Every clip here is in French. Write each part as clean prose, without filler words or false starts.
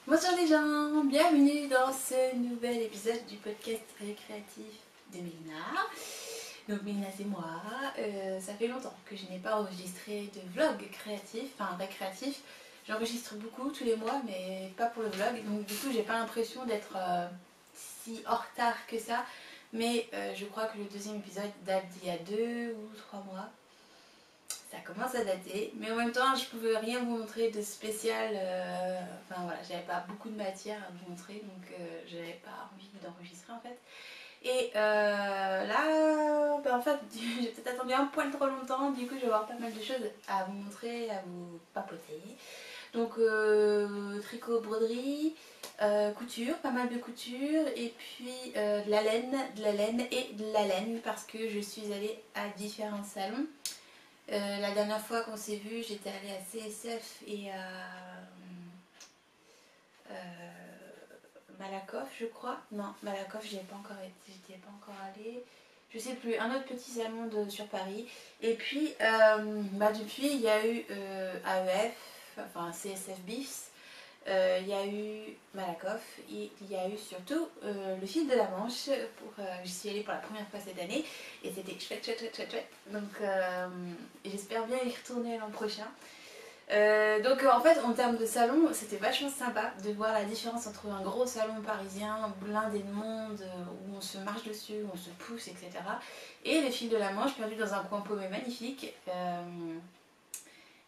Bonjour les gens, bienvenue dans ce nouvel épisode du podcast récréatif de Mélina. Donc Mélina c'est moi, ça fait longtemps que je n'ai pas enregistré de vlog créatif, enfin récréatif. J'enregistre beaucoup tous les mois mais pas pour le vlog, donc du coup j'ai pas l'impression d'être si en retard que ça. Mais je crois que le deuxième épisode date d'il y a 2 ou 3 mois. Ça commence à dater, mais en même temps je pouvais rien vous montrer de spécial, enfin voilà, j'avais pas beaucoup de matière à vous montrer, donc j'avais pas envie d'enregistrer en fait. Et là, en fait, j'ai peut-être attendu un poil trop longtemps, du coup je vais avoir pas mal de choses à vous montrer, à vous papoter. Donc tricot, broderie, couture, pas mal de couture, et puis de la laine et de la laine, parce que je suis allée à différents salons. La dernière fois qu'on s'est vu, j'étais allée à CSF et à Malakoff, je crois. Non, Malakoff, j'y ai pas encore été, j'y étais pas encore allée. Je sais plus, un autre petit salon sur Paris. Et puis, depuis, il y a eu AEF, enfin CSF BIFS. Il y a eu Malakoff et il y a eu surtout le fil de la Manche. J'y suis allée pour la première fois cette année et c'était chouette. Donc j'espère bien y retourner l'an prochain. Donc en fait en termes de salon c'était vachement sympa de voir la différence entre un gros salon parisien blindé de monde où on se marche dessus, où on se pousse, etc. et les fils de la Manche perdus dans un coin paumé magnifique.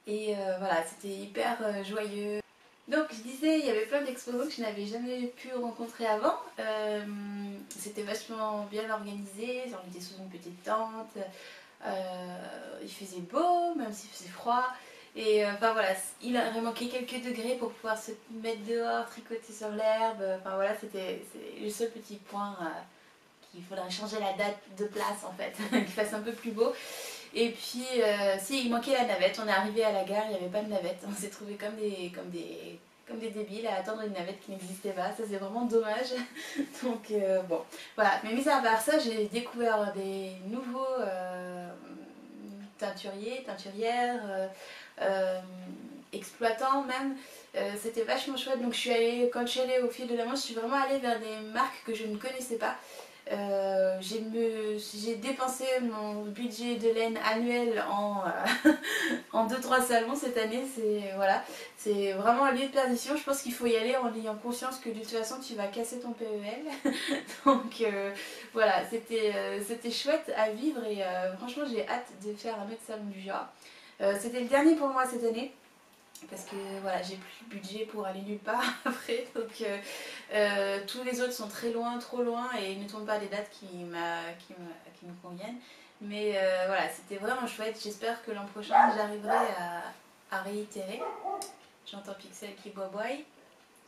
Voilà, c'était hyper joyeux. Donc je disais, il y avait plein d'exposants que je n'avais jamais pu rencontrer avant. C'était vachement bien organisé, on était sous une petite tente, il faisait beau, même s'il faisait froid. Et enfin voilà, il aurait manqué quelques degrés pour pouvoir se mettre dehors, tricoter sur l'herbe. Enfin voilà, c'est le seul petit point qu'il faudrait changer la date de place en fait, qu'il fasse un peu plus beau. Et puis, si, il manquait la navette. On est arrivé à la gare, il n'y avait pas de navette. On s'est trouvé comme des débiles à attendre une navette qui n'existait pas. Ça, c'est vraiment dommage. Donc, bon, voilà. Mais mis à part ça, j'ai découvert des nouveaux teinturiers, teinturières, exploitants même. C'était vachement chouette. Donc, quand je suis allée au fil de la Manche, je suis vraiment allée vers des marques que je ne connaissais pas. J'ai dépensé mon budget de laine annuel en 2-3 salons cette année. C'est vraiment un lieu de perdition. Je pense qu'il faut y aller en ayant conscience que de toute façon tu vas casser ton PEL. Donc voilà, c'était chouette à vivre et franchement j'ai hâte de faire un autre salon du genre. C'était le dernier pour moi cette année. Parce que voilà, j'ai plus de budget pour aller nulle part après, donc tous les autres sont très loin, trop loin et ne tombent pas des dates qui me conviennent. Mais voilà, c'était vraiment chouette. J'espère que l'an prochain j'arriverai à réitérer. J'entends Pixel qui boit,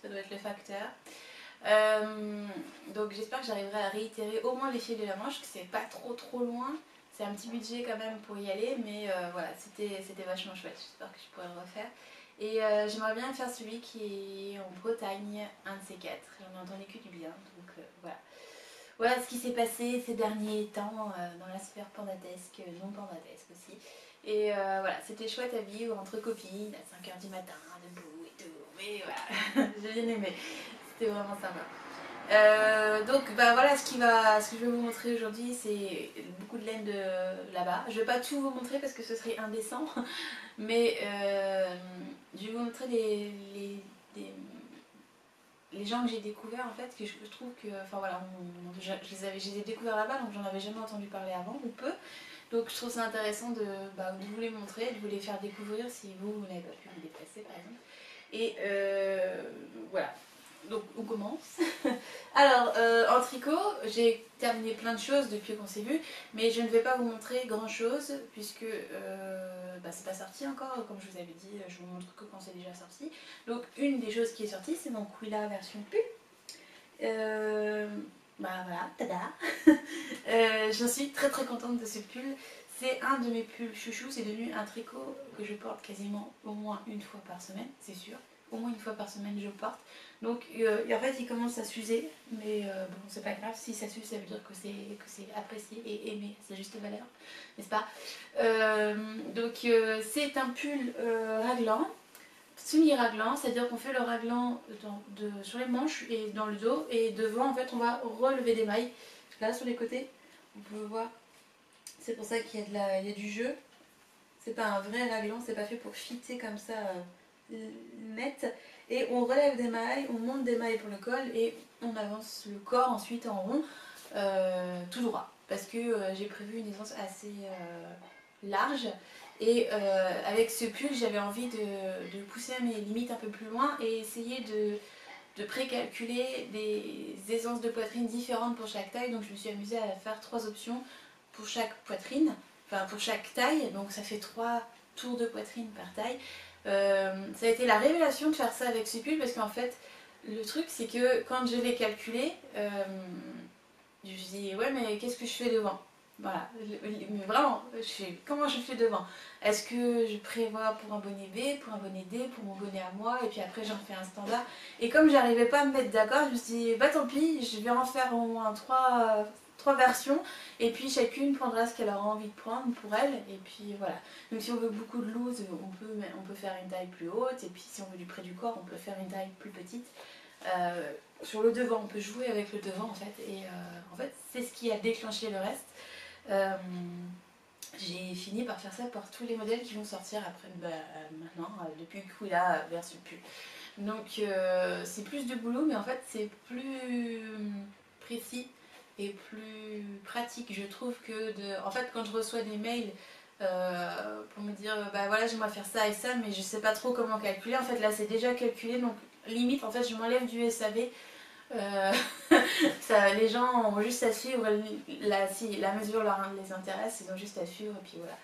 ça doit être le facteur. Donc j'espère que j'arriverai à réitérer au moins les fils de la Manche, que c'est pas trop loin. C'est un petit budget quand même pour y aller, mais voilà, c'était vachement chouette. J'espère que je pourrai le refaire. Et j'aimerais bien faire celui qui est en Bretagne, un de ces 4. J'en ai entendu que du bien, donc voilà. Voilà ce qui s'est passé ces derniers temps dans la sphère pandatesque, non pandatesque aussi. Et voilà, c'était chouette à vivre entre copines, à 5 h du matin, debout et tout. Mais voilà, j'ai bien aimé. C'était vraiment sympa. Donc voilà ce que je vais vous montrer aujourd'hui, c'est beaucoup de laine de là-bas. Je vais pas tout vous montrer parce que ce serait indécent, mais je vais vous montrer les gens que j'ai découverts en fait, que je trouve que, enfin voilà, je les ai découverts là-bas, donc j'en avais jamais entendu parler avant ou peu. Donc je trouve ça intéressant de vous les montrer, de vous les faire découvrir si vous n'avez pas pu vous déplacer par exemple. Et voilà. Donc on commence. Alors en tricot j'ai terminé plein de choses depuis qu'on s'est vu, mais je ne vais pas vous montrer grand chose puisque c'est pas sorti encore, comme je vous avais dit, je vous montre que quand c'est déjà sorti. Donc une des choses qui est sortie c'est mon Quilla version pull. Voilà, tada. J'en suis très contente de ce pull. C'est un de mes pulls chouchou, c'est devenu un tricot que je porte quasiment au moins une fois par semaine, c'est sûr. Au moins une fois par semaine je porte. Donc en fait il commence à s'user, mais bon c'est pas grave, si ça s'use ça veut dire que c'est apprécié et aimé à sa juste valeur, n'est-ce pas? Donc c'est un pull raglan semi-raglan, c'est-à-dire qu'on fait le raglan sur les manches et dans le dos, et devant en fait on va relever des mailles. Là sur les côtés, on peut voir, c'est pour ça qu'il y a il y a du jeu. C'est pas un vrai raglan, c'est pas fait pour fitter comme ça net. Et on relève des mailles, on monte des mailles pour le col et on avance le corps ensuite en rond tout droit. Parce que j'ai prévu une aisance assez large. Et avec ce pull, j'avais envie de pousser mes limites un peu plus loin et essayer de précalculer des aisances de poitrine différentes pour chaque taille. Donc je me suis amusée à faire 3 options pour chaque poitrine, enfin pour chaque taille. Donc ça fait 3 tours de poitrine par taille. Ça a été la révélation de faire ça avec ce pull parce qu'en fait, le truc c'est que quand je l'ai calculé, je me suis dit ouais mais qu'est-ce que je fais devant? Voilà, mais vraiment, comment je fais devant? Est-ce que je prévois pour un bonnet B, pour un bonnet D, pour mon bonnet à moi, et puis après j'en fais un standard? Et comme j'arrivais pas à me mettre d'accord, je me suis dit, bah tant pis, je vais en faire au moins 3 versions, et puis chacune prendra ce qu'elle aura envie de prendre pour elle, et puis voilà. Donc si on veut beaucoup de loose, on peut faire une taille plus haute, et puis si on veut du près du corps, on peut faire une taille plus petite. Sur le devant, on peut jouer avec le devant en fait, et en fait c'est ce qui a déclenché le reste. J'ai fini par faire ça pour tous les modèles qui vont sortir après, maintenant, depuis Kouila version pull. Donc c'est plus de boulot, mais en fait c'est plus précis et plus pratique, je trouve, que en fait quand je reçois des mails pour me dire bah voilà j'aimerais faire ça et ça, mais je sais pas trop comment calculer. En fait là c'est déjà calculé, donc limite en fait je m'enlève du SAV. Les gens ont juste à suivre, si la mesure les intéresse, ils ont juste à suivre et puis voilà.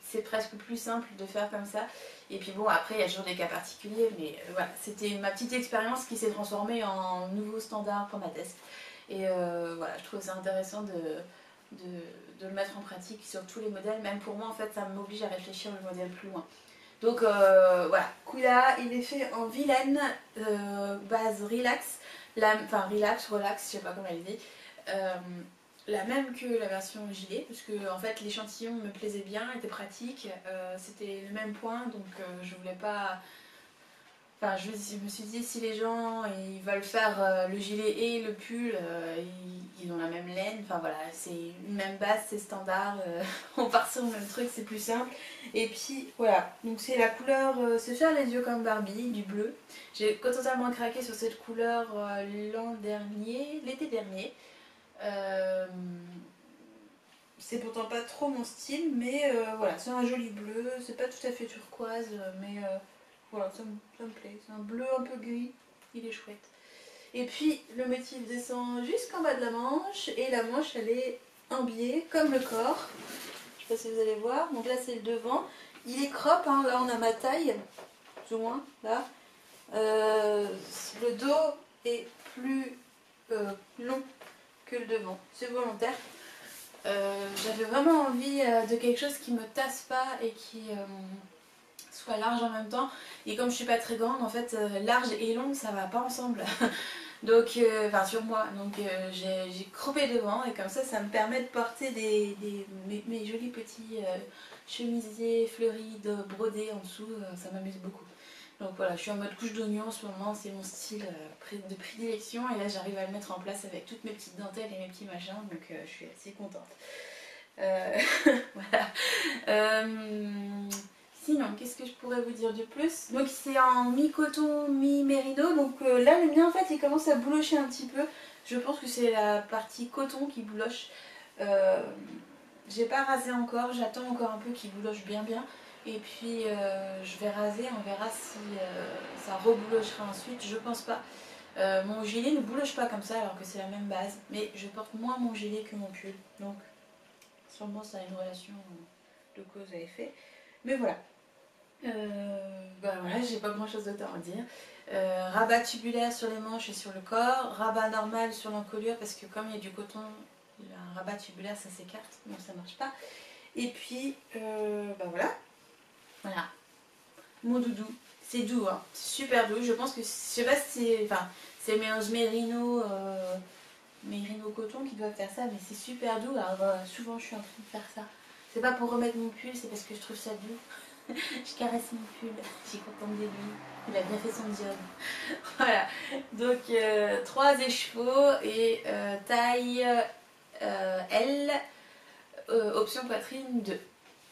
C'est presque plus simple de faire comme ça. Et puis bon, après il y a toujours des cas particuliers, mais voilà, c'était ma petite expérience qui s'est transformée en nouveau standard pour ma thèse. Et voilà, je trouve ça intéressant de le mettre en pratique sur tous les modèles. Même pour moi en fait, ça m'oblige à réfléchir le modèle plus loin. Donc voilà, Kouila, il est fait en vilaine, base relax. Enfin relax, relax, je sais pas comment elle dit, la même que la version gilet, parce que en fait l'échantillon me plaisait bien, était pratique, c'était le même point, donc je voulais pas. Enfin, je me suis dit, si les gens ils veulent faire le gilet et le pull, ils ont la même laine, enfin voilà, c'est une même base, c'est standard, on part sur le même truc, c'est plus simple. Et puis voilà, donc c'est la couleur, se faire les yeux comme Barbie, du bleu. J'ai totalement craqué sur cette couleur l'été dernier. C'est pourtant pas trop mon style, mais voilà, c'est un joli bleu, c'est pas tout à fait turquoise, mais voilà, ça me plaît. C'est un bleu un peu gris, il est chouette. Et puis le motif descend jusqu'en bas de la manche, et la manche elle est en biais, comme le corps. Je sais pas si vous allez voir, donc là c'est le devant. Il est crop, hein. Là on a ma taille, plus ou moins, là. Le dos est plus long que le devant, c'est volontaire. J'avais vraiment envie de quelque chose qui me tasse pas et qui soit large en même temps. Et comme je suis pas très grande, en fait, large et longue ça va pas ensemble. Donc, enfin sur moi, donc j'ai croppé devant et comme ça me permet de porter mes jolis petits chemisiers fleuris brodés en dessous, ça m'amuse beaucoup. Donc voilà, je suis en mode couche d'oignon en ce moment, c'est mon style de prédilection et là j'arrive à le mettre en place avec toutes mes petites dentelles et mes petits machins, donc je suis assez contente. Voilà. Sinon, qu'est-ce que je pourrais vous dire de plus? Donc c'est en mi-coton, mi-mérino, donc là le mien en fait il commence à boulocher un petit peu. Je pense que c'est la partie coton qui bouloche. J'ai pas rasé encore, j'attends encore un peu qu'il bouloche bien. Et puis je vais raser, on verra si ça reboulochera ensuite, je pense pas. Mon gilet ne bouloche pas comme ça alors que c'est la même base, mais je porte moins mon gilet que mon pull, donc sûrement ça a une relation de cause à effet. Mais voilà. Bah voilà, j'ai pas grand chose d'autre à en dire. Rabat tubulaire sur les manches et sur le corps, rabat normal sur l'encolure parce que comme il y a du coton, un rabat tubulaire ça s'écarte, donc ça marche pas. Et puis bah voilà. Voilà, mon doudou, c'est doux, hein. C'est super doux, je pense que, je sais pas si c'est, enfin, c'est le mélange mérino, mérino coton qui doit faire ça, mais c'est super doux, alors souvent je suis en train de faire ça. C'est pas pour remettre mon pull, c'est parce que je trouve ça doux. Je caresse mon pull, je suis contente de lui. Il a bien fait son job. Voilà, donc 3 écheveaux et taille L, option poitrine 2.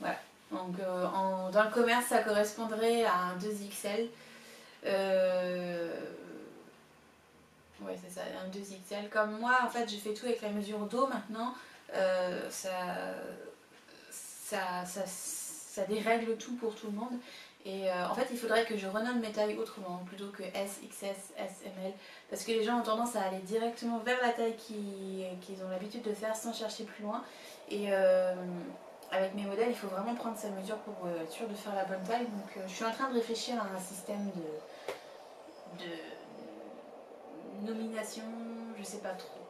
Voilà, donc dans le commerce ça correspondrait à un 2XL. Ouais, c'est ça, un 2XL. Comme moi, en fait, je fais tout avec la mesure dos maintenant. Ça dérègle tout pour tout le monde. Et en fait, il faudrait que je renomme mes tailles autrement, plutôt que S, XS, S, ML. Parce que les gens ont tendance à aller directement vers la taille qu'ils ont l'habitude de faire sans chercher plus loin. Et avec mes modèles, il faut vraiment prendre sa mesure pour être sûr de faire la bonne taille. Donc je suis en train de réfléchir à un système de nomination, je sais pas trop.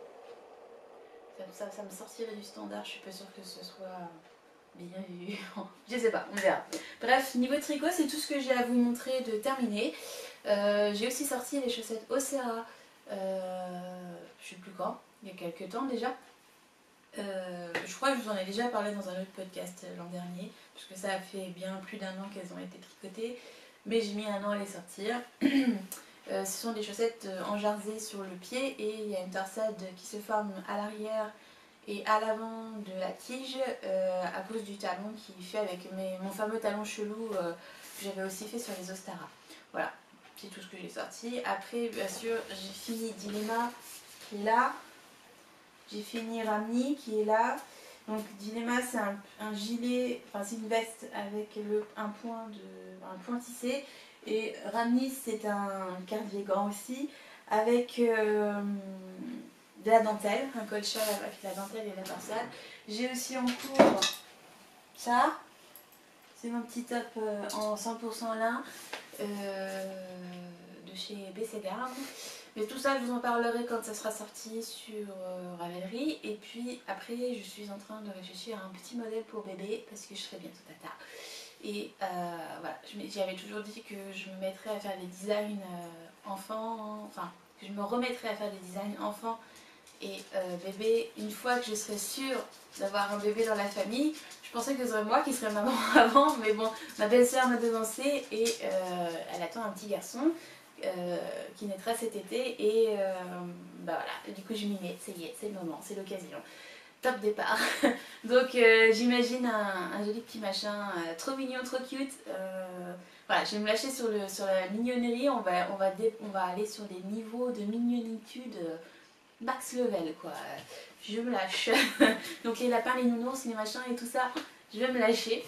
Ça me sortirait du standard, je suis pas sûre que ce soit bien vu. Je sais pas, on verra. Bref, niveau tricot, c'est tout ce que j'ai à vous montrer de terminé. J'ai aussi sorti les chaussettes Ocera, je sais plus quand, il y a quelques temps déjà. Je crois que je vous en ai déjà parlé dans un autre podcast l'an dernier, parce que ça a fait bien plus d'1 an qu'elles ont été tricotées, mais j'ai mis 1 an à les sortir. Ce sont des chaussettes en jarsé sur le pied et il y a une torsade qui se forme à l'arrière et à l'avant de la tige à cause du talon qui fait avec mon fameux talon chelou que j'avais aussi fait sur les Ostara. Voilà, c'est tout ce que j'ai sorti. Après, bien sûr, j'ai fini Dilemma qui est là. J'ai fini Ramni qui est là. Donc Dilemma c'est un gilet, enfin c'est une veste avec un point tissé. Et Ramni c'est un cardigan aussi avec de la dentelle, un col-châle avec la dentelle et la torsade. J'ai aussi en cours ça, c'est mon petit top en 100% lin de chez BC Garde. Mais tout ça je vous en parlerai quand ça sera sorti sur Ravelry. Et puis après je suis en train de réfléchir à un petit modèle pour bébé parce que je serai bientôt tata. Et voilà, j'avais toujours dit que je me mettrais à faire des designs enfants, enfin que je me remettrais à faire des designs enfants et bébé une fois que je serai sûre d'avoir un bébé dans la famille. Je pensais que ce serait moi qui serais maman avant, mais bon, ma belle-sœur m'a devancée et elle attend un petit garçon qui naîtra cet été et bah voilà, et du coup je m'y mets, ça y est, c'est le moment, c'est l'occasion. Top départ. Donc j'imagine un joli petit machin trop mignon, trop cute. Voilà, je vais me lâcher sur la mignonnerie, on va aller sur des niveaux de mignonitude max level quoi. Je me lâche. Donc les lapins, les nounours, les machins et tout ça, je vais me lâcher.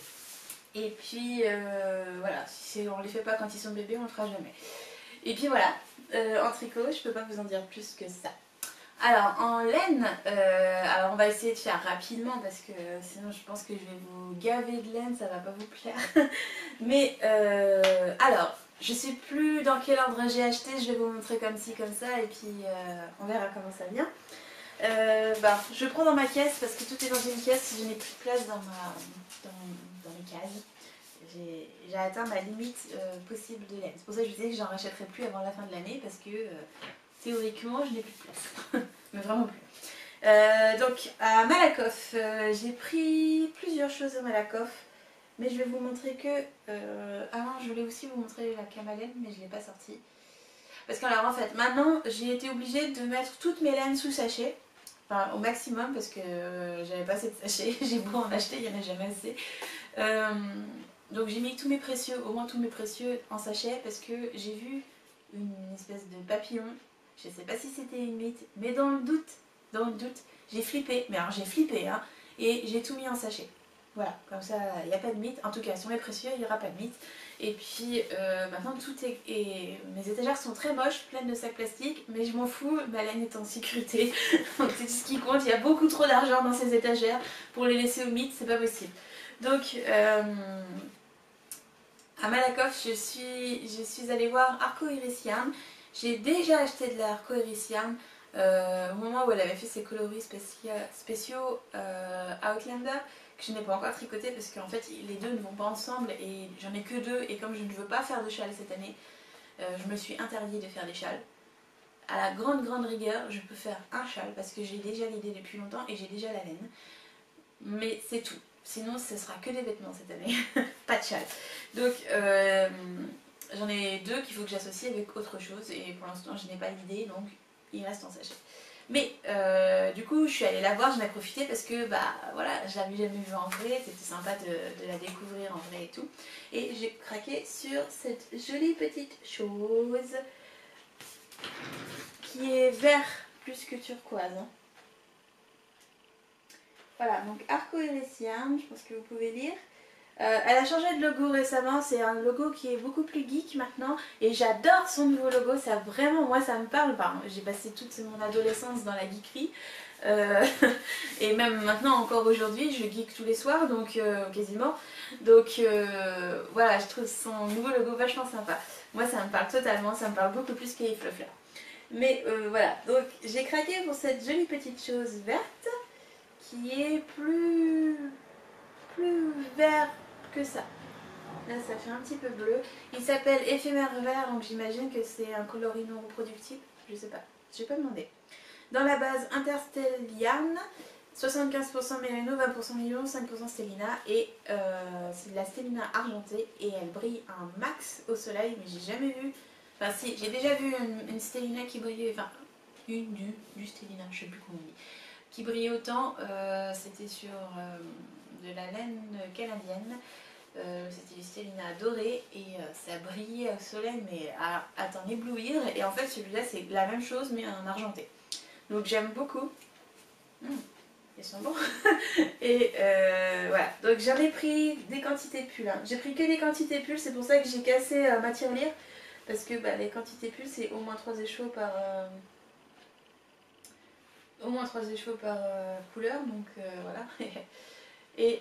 Et puis voilà, si on les fait pas quand ils sont bébés, on le fera jamais. Et puis voilà, en tricot, je peux pas vous en dire plus que ça. Alors en laine, alors on va essayer de faire rapidement parce que sinon je pense que je vais vous gaver de laine, ça va pas vous plaire. Mais alors, je sais plus dans quel ordre j'ai acheté, je vais vous montrer comme ci comme ça et puis on verra comment ça vient. Je prends dans ma caisse parce que tout est dans une caisse, je n'ai plus de place dans les cases. J'ai atteint ma limite possible de laine. C'est pour ça que je disais que j'en rachèterai plus avant la fin de l'année parce que théoriquement je n'ai plus de place. Mais vraiment plus. Donc à Malakoff, j'ai pris plusieurs choses à Malakoff. Mais je vais vous montrer que... avant je voulais aussi vous montrer la Kamalen mais je ne l'ai pas sortie. Parce que alors en fait maintenant j'ai été obligée de mettre toutes mes laines sous sachet. Enfin au maximum parce que j'avais pas assez de sachets. J'ai beau en acheter, il n'y en a jamais assez. Donc j'ai mis tous mes précieux, au moins tous mes précieux en sachet parce que j'ai vu une espèce de papillon. Je sais pas si c'était une mythe, mais dans le doute, j'ai flippé. Mais alors j'ai flippé hein, et j'ai tout mis en sachet. Voilà, comme ça il n'y a pas de mythe. En tout cas sur mes précieux il n'y aura pas de mythe. Et puis maintenant tout est... Mes étagères sont très moches, pleines de sacs plastiques, mais je m'en fous, ma laine est en sécurité. Donc c'est tout ce qui compte, il y a beaucoup trop d'argent dans ces étagères. Pour les laisser au mythe, c'est pas possible. Donc à Malakoff, je suis allée voir Arco Iris Yarn. J'ai déjà acheté de la Arco Iris Yarn au moment où elle avait fait ses coloris spéciaux Outlander, que je n'ai pas encore tricoté parce qu'en fait les deux ne vont pas ensemble et j'en ai que 2 et comme je ne veux pas faire de châle cette année, je me suis interdit de faire des châles. À la grande rigueur, je peux faire un châle parce que j'ai déjà l'idée depuis longtemps et j'ai déjà la laine. Mais c'est tout. sinon ce sera que des vêtements cette année, pas de châle. Donc j'en ai 2 qu'il faut que j'associe avec autre chose et pour l'instant je n'ai pas l'idée, donc il reste en sachet. Mais du coup je suis allée la voir, j'en ai profité parce que bah voilà, je l'avais jamais vue en vrai, c'était sympa de la découvrir en vrai et tout. Et j'ai craqué sur cette jolie petite chose qui est vert plus que turquoise. Hein. Voilà, donc Arco-Iris-Yarn, je pense que vous pouvez lire. Elle a changé de logo récemment, c'est un logo qui est beaucoup plus geek maintenant et j'adore son nouveau logo, ça vraiment, moi ça me parle. Enfin, j'ai passé toute mon adolescence dans la geekerie et même maintenant encore aujourd'hui je geek tous les soirs, donc quasiment. Donc voilà, je trouve son nouveau logo vachement sympa. Moi ça me parle totalement, ça me parle beaucoup plus qu'Ifluff là. Mais voilà, donc j'ai craqué pour cette jolie petite chose verte qui est plus vert que ça. Là ça fait un petit peu bleu. Il s'appelle éphémère vert, donc j'imagine que c'est un coloris non reproductible. Je sais pas, je vais pas demander. Dans la base Interstellian, 75% mérino, 20% nylon, 5% stélina et c'est de la stélina argentée et elle brille un max au soleil, mais j'ai jamais vu. Enfin si, j'ai déjà vu une stélina qui brillait, enfin du stélina, je sais plus comment on dit, qui brillait autant. C'était sur de la laine canadienne. C'était du stélina doré et ça brillait au soleil mais à t'en éblouir. Et en fait celui-là c'est la même chose mais en argenté. Donc j'aime beaucoup. Ils sont bons. Et voilà, donc j'en ai pris des quantités de pulls. Hein. J'ai pris que des quantités de pulls, c'est pour ça que j'ai cassé ma tirelire. Parce que bah, les quantités de pulls c'est au moins 3 échos par... au moins 3 échos par couleur, donc voilà. Et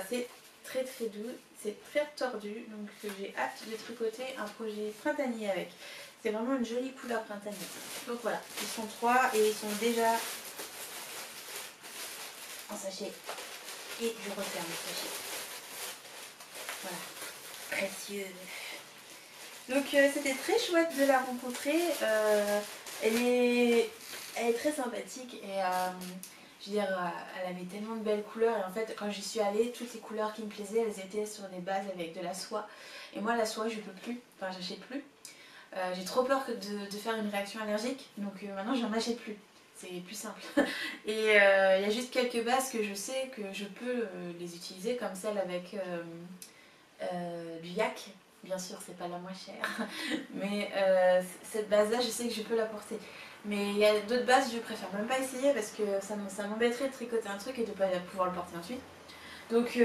c'est très très doux, c'est très tordu, donc j'ai hâte de tricoter un projet printanier avec. C'est vraiment une jolie couleur printanière. Donc voilà, ils sont 3 et ils sont déjà en sachet. Et je referme le sachet. Voilà, précieux. Donc c'était très chouette de la rencontrer. Elle est très sympathique et je veux dire, elle avait tellement de belles couleurs et en fait quand j'y suis allée, toutes les couleurs qui me plaisaient, elles étaient sur des bases avec de la soie. Et moi la soie je peux plus, enfin j'achète plus. J'ai trop peur de faire une réaction allergique, donc maintenant j'en achète plus. C'est plus simple. Et il y a juste quelques bases que je sais que je peux les utiliser, comme celle avec du yak. Bien sûr, c'est pas la moins chère, mais cette base-là, je sais que je peux la porter. Mais il y a d'autres bases, je préfère même pas essayer parce que ça m'embêterait de tricoter un truc et de ne pas pouvoir le porter ensuite. Donc,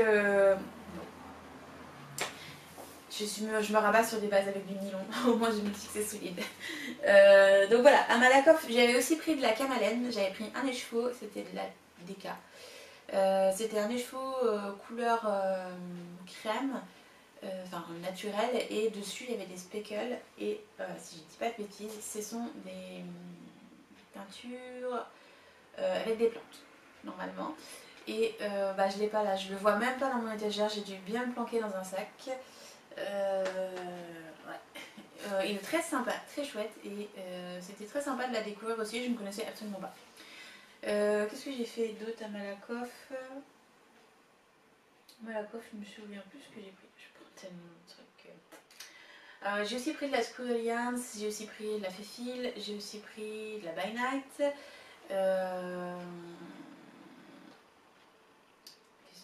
je me rabats sur des bases avec du nylon, au moins je me dis que c'est solide. Donc voilà, à Malakoff, j'avais aussi pris de la camalène, j'avais pris un écheveau, c'était de la DK. C'était un écheveau couleur crème, enfin naturel, et dessus il y avait des speckles, et si je dis pas de bêtises, ce sont des teintures avec des plantes, normalement. Et bah, je l'ai pas là, je le vois même pas dans mon étagère, j'ai dû bien le planquer dans un sac. Ouais. Il est très sympa, très chouette et c'était très sympa de la découvrir aussi, je ne connaissais absolument pas. Qu'est-ce que j'ai fait d'autre à Malakoff? Malakoff, je me souviens plus ce que j'ai pris, je prends tellement de trucs. J'ai aussi pris de la Squirrel Yarns, j'ai aussi pris de la Féfil, j'ai aussi pris de la By Night. Qu'est-ce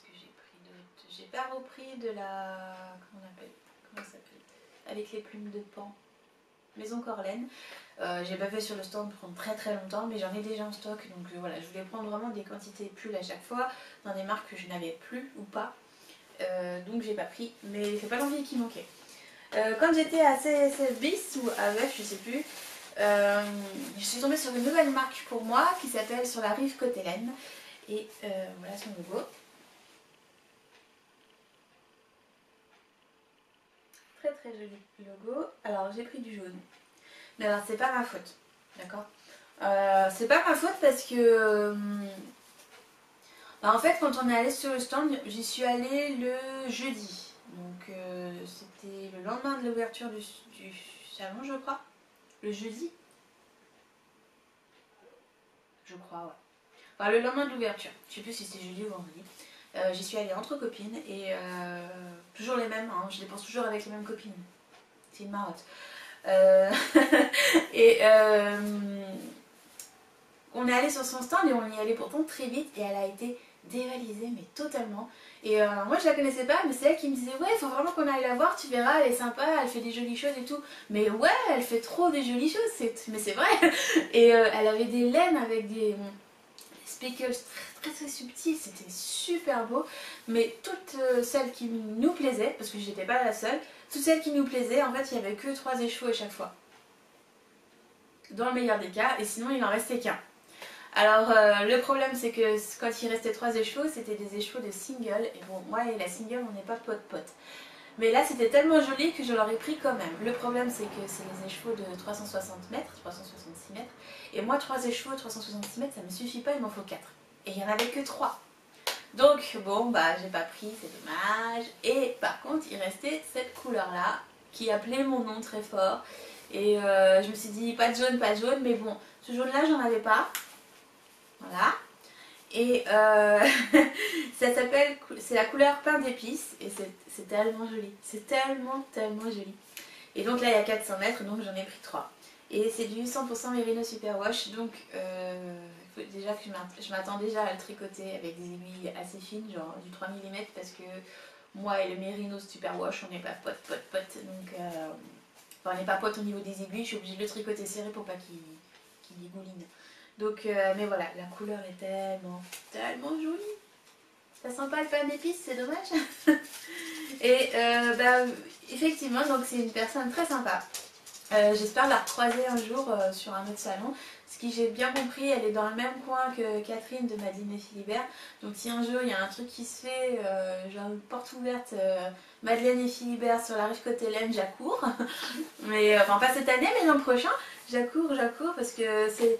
que j'ai pris d'autre? J'ai pas repris de la... Comment ça s'appelle? Avec les plumes de pan. Maison Corlaine. J'ai pas fait sur le stand pendant très très longtemps, mais j'en ai déjà en stock, donc voilà, je voulais prendre vraiment des quantités de pulls à chaque fois, dans des marques que je n'avais plus ou pas, donc j'ai pas pris, mais c'est pas l'envie qui manquait. Quand j'étais à CSF Bis ou à VEF, je sais plus, je suis tombée sur une nouvelle marque pour moi qui s'appelle Sur la rive Côte-Hélène, et voilà son logo. Très très joli logo. Alors j'ai pris du jaune. Mais alors c'est pas ma faute, d'accord, c'est pas ma faute parce que bah, en fait quand on est allé sur le stand, j'y suis allée le jeudi, donc c'était le lendemain de l'ouverture du salon, je crois, le jeudi, je crois, ouais, enfin le lendemain de l'ouverture, je sais plus si c'est jeudi ou vendredi, J'y suis allée entre copines et toujours les mêmes, hein, je dépense toujours avec les mêmes copines. C'est une marotte. Et on est allé sur son stand et on y allait pourtant très vite et elle a été dévalisée mais totalement. Et moi je la connaissais pas, mais c'est elle qui me disait ouais, il faut vraiment qu'on aille la voir, tu verras, elle est sympa, elle fait des jolies choses et tout. Mais ouais, elle fait trop des jolies choses, mais c'est vrai. Et elle avait des laines avec des speckles très subtils, c'était super beau. Mais toutes celles qui nous plaisaient, parce que j'étais pas la seule, toutes celles qui nous plaisaient, en fait il y avait que 3 échos à chaque fois. Dans le meilleur des cas, et sinon il en restait qu'un. Alors le problème c'est que quand il restait 3 échos, c'était des échos de single. Et bon, moi et la single on n'est pas pote-pote. Mais là c'était tellement joli que je l'aurais pris quand même. Le problème c'est que c'est les échos de 360 mètres, 366 mètres. Et moi 3 échos 366 mètres ça me suffit pas, il m'en faut 4. Et il n'y en avait que 3. Donc bon bah j'ai pas pris, c'est dommage. Et par contre il restait cette couleur là qui appelait mon nom très fort. Et je me suis dit pas de jaune, mais bon, ce jaune là j'en avais pas. Voilà. Et ça s'appelle, c'est la couleur pain d'épices et c'est tellement joli. C'est tellement joli. Et donc là il y a 400 mètres, donc j'en ai pris 3. Et c'est du 100% Merino Superwash, donc déjà que je m'attends déjà à le tricoter avec des aiguilles assez fines, genre du 3 mm, parce que moi et le Merino Superwash on n'est pas pote. Donc enfin, on n'est pas pote au niveau des aiguilles, je suis obligée de le tricoter serré pour pas qu'il dégouline. Donc, mais voilà, la couleur est tellement jolie. Ça sent pas le pain d'épices, c'est dommage. Et bah, effectivement, donc c'est une personne très sympa. J'espère la recroiser un jour sur un autre salon. Ce qui j'ai bien compris, elle est dans le même coin que Catherine de Madeleine et Philibert. Donc si un jour il y a un truc qui se fait, genre une porte ouverte, Madeleine et Philibert sur la rive côté Laine, j'accours. Mais enfin pas cette année, mais l'an prochain, j'accours parce que c'est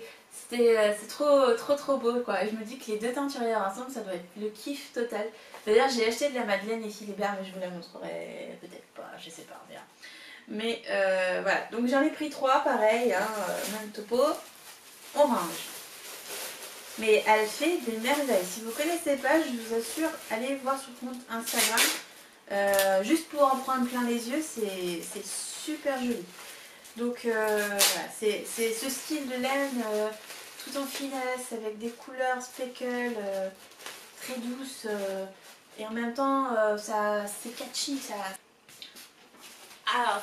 trop beau quoi. Et je me dis que les deux teinturières ensemble, ça doit être le kiff total. D'ailleurs j'ai acheté de la Madeleine et Philibert, mais je vous la montrerai peut-être pas, je sais pas, on verra. Mais voilà, donc j'en ai pris 3 pareil, hein, même topo, orange. Mais elle fait des merveilles. Si vous ne connaissez pas, je vous assure, allez voir sur le compte Instagram. Juste pour en prendre plein les yeux, c'est super joli. Donc voilà, c'est ce style de laine tout en finesse, avec des couleurs speckle très douces. Et en même temps, c'est catchy, ça. Alors,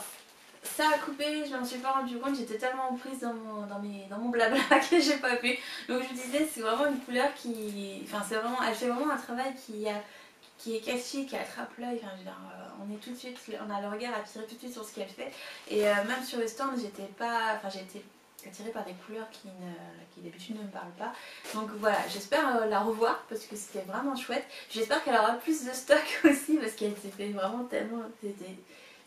ça a coupé, je m'en suis pas rendu compte, j'étais tellement prise dans mon blabla que j'ai pas pu. Donc je disais, c'est vraiment une couleur qui... Enfin, c'est vraiment, elle fait vraiment un travail qui est catchy, qui attrape l'œil. Enfin, on est tout de suite, on a le regard attiré tout de suite sur ce qu'elle fait. Et même sur le stand, j'ai été attirée par des couleurs qui d'habitude ne me parlent pas. Donc voilà, j'espère la revoir parce que c'était vraiment chouette. J'espère qu'elle aura plus de stock aussi parce qu'elle s'est fait vraiment tellement...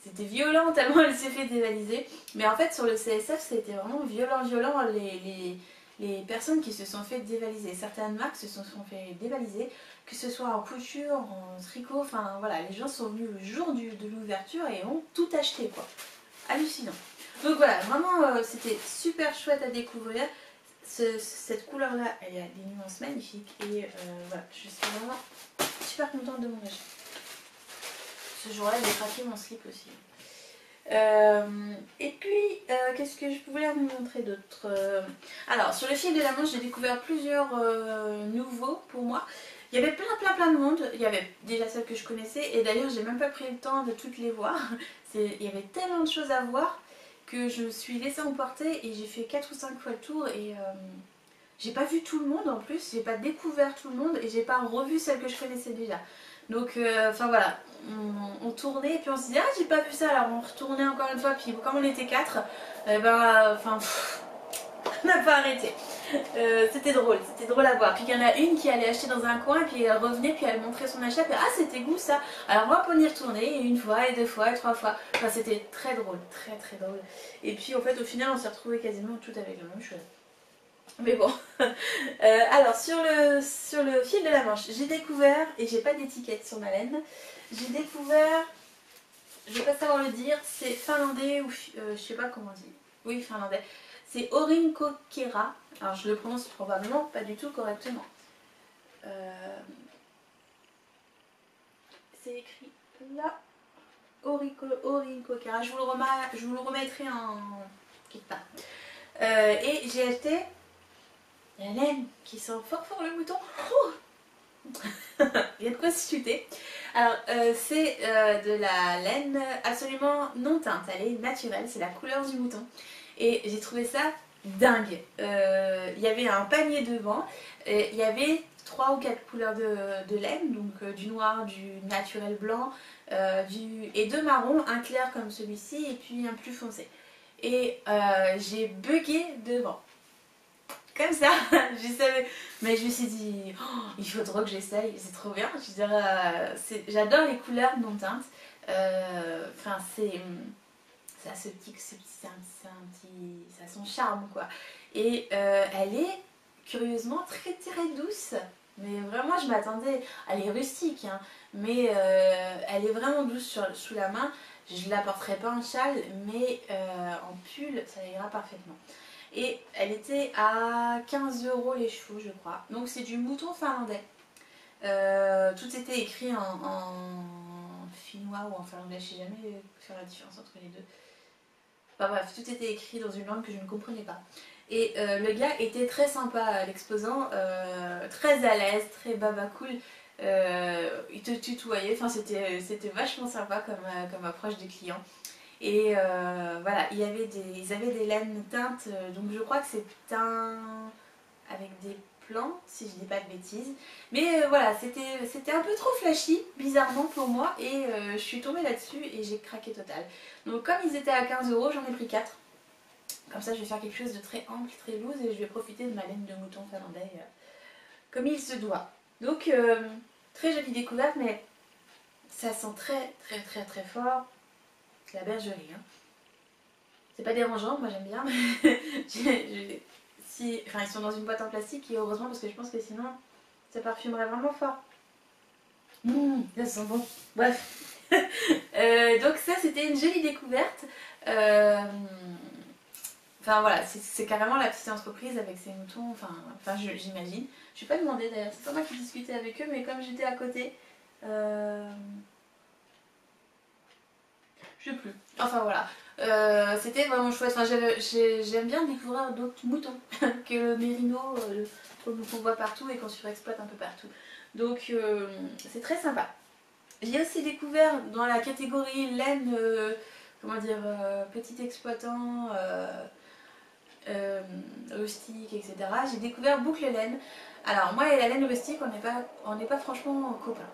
C'était violent tellement elle s'est fait dévaliser. Mais en fait sur le CSF c'était vraiment violent les personnes qui se sont fait dévaliser. Certaines marques se sont fait dévaliser, que ce soit en couture, en tricot, enfin voilà, les gens sont venus le jour de l'ouverture et ont tout acheté quoi. Hallucinant. Donc voilà, vraiment c'était super chouette à découvrir. Cette couleur là, elle a des nuances magnifiques et voilà, je suis vraiment super contente de mon achat. Ce jour-là, j'ai craqué mon slip aussi. Et puis, qu'est-ce que je voulais vous montrer d'autre? Alors, sur le fil de la Manche, j'ai découvert plusieurs nouveaux pour moi. Il y avait plein de monde. Il y avait déjà celles que je connaissais. Et d'ailleurs, j'ai même pas pris le temps de toutes les voir. Il y avait tellement de choses à voir que je me suis laissée emporter et j'ai fait 4 ou 5 fois le tour. Et j'ai pas vu tout le monde en plus. J'ai pas découvert tout le monde et j'ai pas revu celles que je connaissais déjà. Donc, enfin voilà, on tournait et puis on se disait ah j'ai pas vu ça, alors on retournait encore une fois, puis comme on était 4, enfin on n'a pas arrêté. C'était drôle à voir. Puis il y en a une qui allait acheter dans un coin et puis elle revenait puis elle montrait son achat, puis ah c'était goût ça. Alors moi on y retourner une fois et 2 fois et 3 fois. Enfin c'était très drôle, très drôle. Et puis en fait au final on s'est retrouvés quasiment toutes avec le même chose. Mais bon, alors sur le fil de la Manche, j'ai découvert, et j'ai pas d'étiquette sur ma laine, j'ai découvert, je vais pas savoir le dire, c'est finlandais ou je sais pas comment on dit, oui finlandais, c'est Orinkokera, alors je le prononce probablement pas du tout correctement. c'est écrit là. Orico Cara. Je vous le remettrai en quelque part. Et j'ai acheté la laine qui sent fort fort le mouton. Il y a de quoi se chuter. Alors c'est de la laine absolument non teinte, elle est naturelle, c'est la couleur du mouton. Et j'ai trouvé ça dingue. Il y avait un panier devant, il y avait 3 ou 4 couleurs de laine, donc du noir, du naturel blanc, et 2 marrons, un clair comme celui-ci et puis un plus foncé. Et j'ai bugué devant. Comme ça, je savais. Mais je me suis dit, oh, il faut trop que j'essaye, c'est trop bien. Je veux dire, j'adore les couleurs non teintes. Enfin, ça a ça a son charme quoi. Et elle est curieusement très très douce. Mais vraiment, je m'attendais. Elle est rustique, hein, mais elle est vraiment douce sous la main. Je ne la porterai pas en châle, mais en pull, ça ira parfaitement. Et elle était à 15 € les chevaux, je crois. Donc c'est du mouton finlandais. Tout était écrit en finnois ou en finlandais, je ne sais jamais faire la différence entre les deux. Enfin bref, tout était écrit dans une langue que je ne comprenais pas. Et le gars était très sympa, l'exposant, très à l'aise, très baba cool. Il te tutoyait, enfin c'était vachement sympa comme approche des clients. Et voilà, ils avaient des laines teintes, donc je crois que c'est teint avec des plants, si je dis pas de bêtises. Mais voilà, c'était un peu trop flashy, bizarrement pour moi, et je suis tombée là-dessus et j'ai craqué total. Donc comme ils étaient à 15 €, j'en ai pris 4. Comme ça, je vais faire quelque chose de très ample, très loose, et je vais profiter de ma laine de mouton finlandais comme il se doit. Donc, très jolie découverte, mais ça sent très très très très fort la bergerie. Hein. C'est pas dérangeant, moi j'aime bien. Enfin, ils sont dans une boîte en plastique et heureusement parce que je pense que sinon ça parfumerait vraiment fort. Là, ça sent bon. Bref. Donc ça c'était une jolie découverte. Enfin voilà, c'est carrément la petite entreprise avec ses moutons, enfin j'imagine. Je n'ai pas demandé d'ailleurs, c'est pas moi qui discutais avec eux, mais comme j'étais à côté, je sais plus. Enfin voilà, c'était vraiment chouette. Enfin, j'aime bien découvrir d'autres moutons que le mérino qu'on voit partout et qu'on surexploite un peu partout. Donc c'est très sympa. J'ai aussi découvert dans la catégorie laine, comment dire, petit exploitant, rustique, etc. J'ai découvert Boucle Laine. Alors moi et la laine rustique, on n'est pas franchement copains.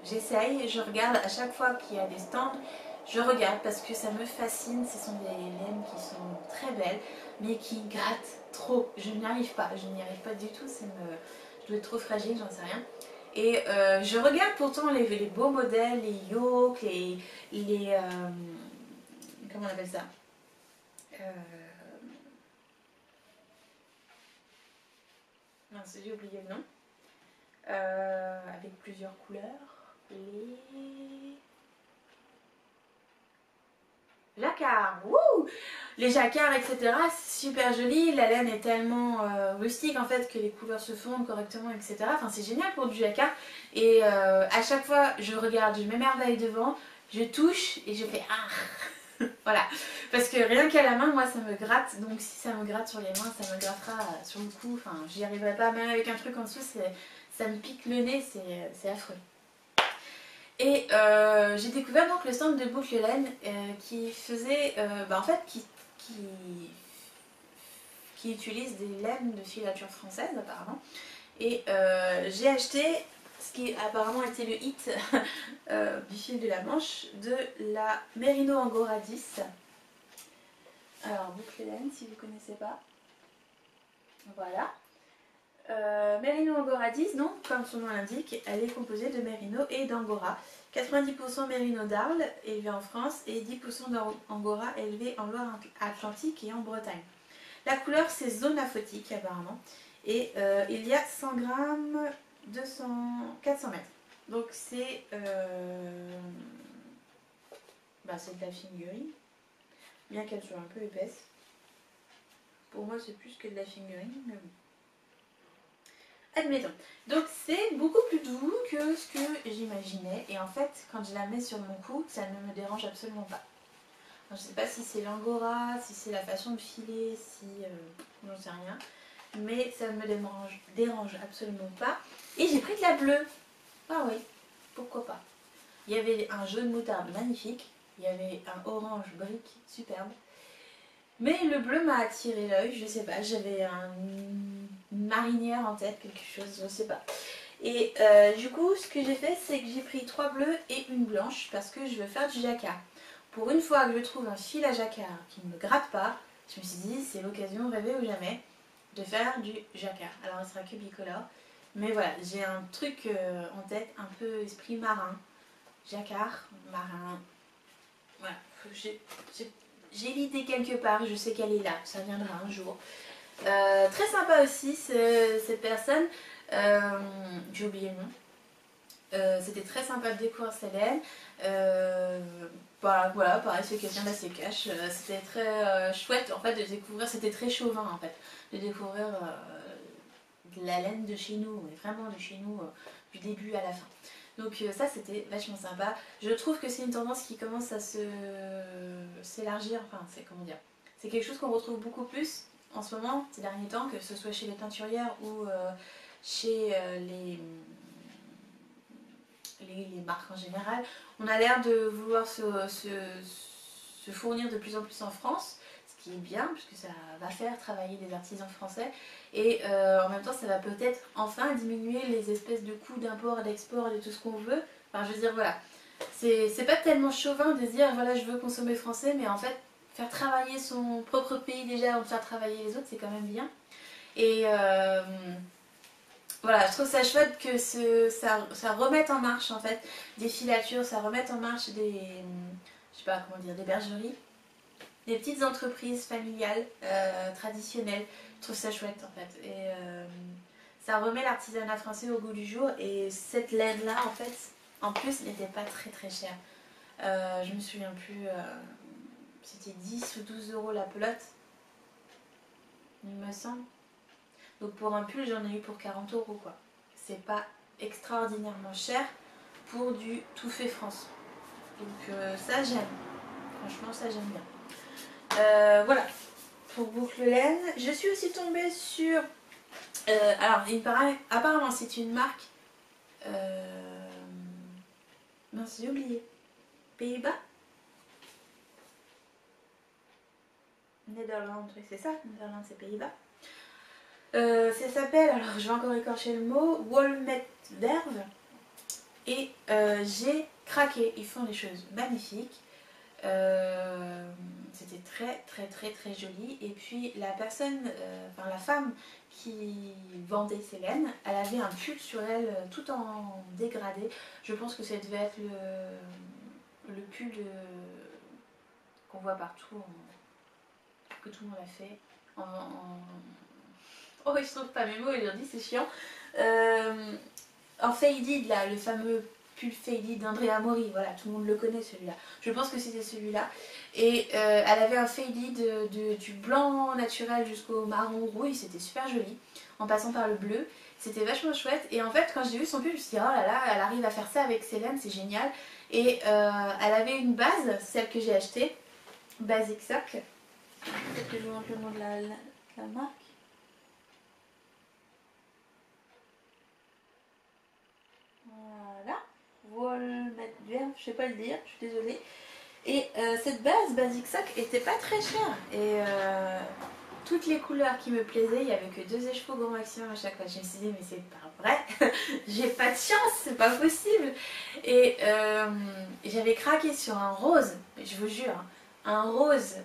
J'essaye, je regarde à chaque fois qu'il y a des stands. Je regarde parce que ça me fascine, ce sont des laines qui sont très belles mais qui grattent trop, je n'y arrive pas du tout, je dois être trop fragile, j'en sais rien. Et je regarde pourtant les beaux modèles, les yokes, comment on appelle ça, mince, j'ai oublié le nom, avec plusieurs couleurs, les jacquards, wouh, les jacquards, etc. C'est super joli, la laine est tellement rustique en fait que les couleurs se fondent correctement, etc. Enfin c'est génial pour du jacquard. Et à chaque fois je regarde, je m'émerveille devant, je touche et je fais ah. Voilà, parce que rien qu'à la main, moi ça me gratte, donc si ça me gratte sur les mains, ça me grattera sur le cou, enfin j'y arriverai pas, même avec un truc en dessous, ça me pique le nez, c'est affreux. Et j'ai découvert donc le stand de Boucle Laine qui faisait, en fait, qui utilise des laines de filature française apparemment. Et j'ai acheté ce qui apparemment était le hit du fil de la Manche, de la Merino Angora 10. Alors Boucle Laine si vous ne connaissez pas. Voilà. Merino Angora 10, donc comme son nom l'indique, elle est composée de Merino et d'Angora. 90% Merino d'Arles élevé en France et 10% d'Angora élevé en Loire-Atlantique et en Bretagne. La couleur c'est zone aphotique apparemment et il y a 100 grammes, 400 mètres. Donc c'est c'est de la fingering, bien qu'elle soit un peu épaisse. Pour moi c'est plus que de la fingering, mais bon. Admettons. Donc c'est beaucoup plus doux que ce que j'imaginais. Et en fait, quand je la mets sur mon cou, ça ne me dérange absolument pas. Alors, je sais pas si c'est l'angora, si c'est la façon de filer, si... j'en sais rien. Mais ça ne me dérange absolument pas. Et j'ai pris de la bleue. Ah oui, pourquoi pas. Il y avait un jaune moutarde magnifique. Il y avait un orange brique superbe. Mais le bleu m'a attiré l'œil, je sais pas, j'avais une marinière en tête, quelque chose, je sais pas. Et du coup, ce que j'ai fait, c'est que j'ai pris 3 bleus et une blanche parce que je veux faire du jacquard. Pour une fois que je trouve un fil à jacquard qui ne me gratte pas, je me suis dit, c'est l'occasion, rêver ou jamais, de faire du jacquard. Alors, il sera que bicolore. Mais voilà, j'ai un truc en tête, un peu esprit marin. Jacquard, marin. Voilà, j'ai l'idée quelque part, je sais qu'elle est là, ça viendra un jour. Très sympa aussi cette personne, j'ai oublié le nom. C'était très sympa de découvrir Célène. Voilà, pareil, c'est quelqu'un d'assez cash. C'était très chouette en fait de découvrir, c'était très chauvin en fait, de découvrir de la laine de chez nous, mais vraiment de chez nous, du début à la fin. Donc ça c'était vachement sympa. Je trouve que c'est une tendance qui commence à s'élargir, enfin c'est comment dire. C'est quelque chose qu'on retrouve beaucoup plus en ce moment, ces derniers temps, que ce soit chez les teinturières ou chez les marques en général. On a l'air de vouloir se fournir de plus en plus en France, ce qui est bien puisque ça va faire travailler les artisans français et en même temps ça va peut-être enfin diminuer les espèces de coûts d'import et d'export et de tout ce qu'on veut. Enfin je veux dire voilà, c'est pas tellement chauvin de se dire voilà je veux consommer français, mais en fait faire travailler son propre pays déjà avant de faire travailler les autres c'est quand même bien. Et voilà, je trouve ça chouette que ça remette en marche en fait des filatures, ça remette en marche des, je sais pas comment dire, des bergeries, des petites entreprises familiales, traditionnelles. Je trouve ça chouette en fait. Et ça remet l'artisanat français au goût du jour. Et cette laine là en fait, en plus n'était pas très très chère. Je me souviens plus, c'était 10 ou 12 euros la pelote, il me semble. Donc pour un pull, j'en ai eu pour 40 euros quoi. C'est pas extraordinairement cher pour du tout fait France. Donc ça j'aime. Franchement ça j'aime bien. Voilà. Pour boucle laine. Je suis aussi tombée sur... alors il paraît... Apparemment c'est une marque... mince j'ai oublié. Pays-Bas, Netherlands, oui c'est ça, Netherlands c'est Pays-Bas. Ça s'appelle, alors je vais encore écorcher le mot, Walmet Verve. Et j'ai craqué, ils font des choses magnifiques. C'était très très très très joli. Et puis la personne, enfin la femme qui vendait ces laines, elle avait un pull sur elle tout en dégradé. Je pense que ça devait être le pull qu'on voit partout, que tout le monde a fait. Oh, je trouve pas mes mots aujourd'hui, c'est chiant. En faded, là, le fameux pull faded d'Andrea Mori, voilà, tout le monde le connaît celui-là. Je pense que c'était celui-là. Et elle avait un faded du blanc naturel jusqu'au marron rouille, c'était super joli, en passant par le bleu. C'était vachement chouette. Et en fait, quand j'ai vu son pull, je me suis dit, oh là là, elle arrive à faire ça avec ses laines, c'est génial. Et elle avait une base, celle que j'ai achetée, Basic Sock. Peut-être que je vous montre le nom de la marque. Voilà, Walmet Verve, je sais pas le dire, je suis désolée. Et cette base Basic Sock était pas très chère. Et toutes les couleurs qui me plaisaient, il n'y avait que 2 écheveaux grand maximum à chaque fois. Je me suis dit, mais c'est pas vrai, j'ai pas de chance, c'est pas possible. Et j'avais craqué sur un rose, je vous jure, un rose.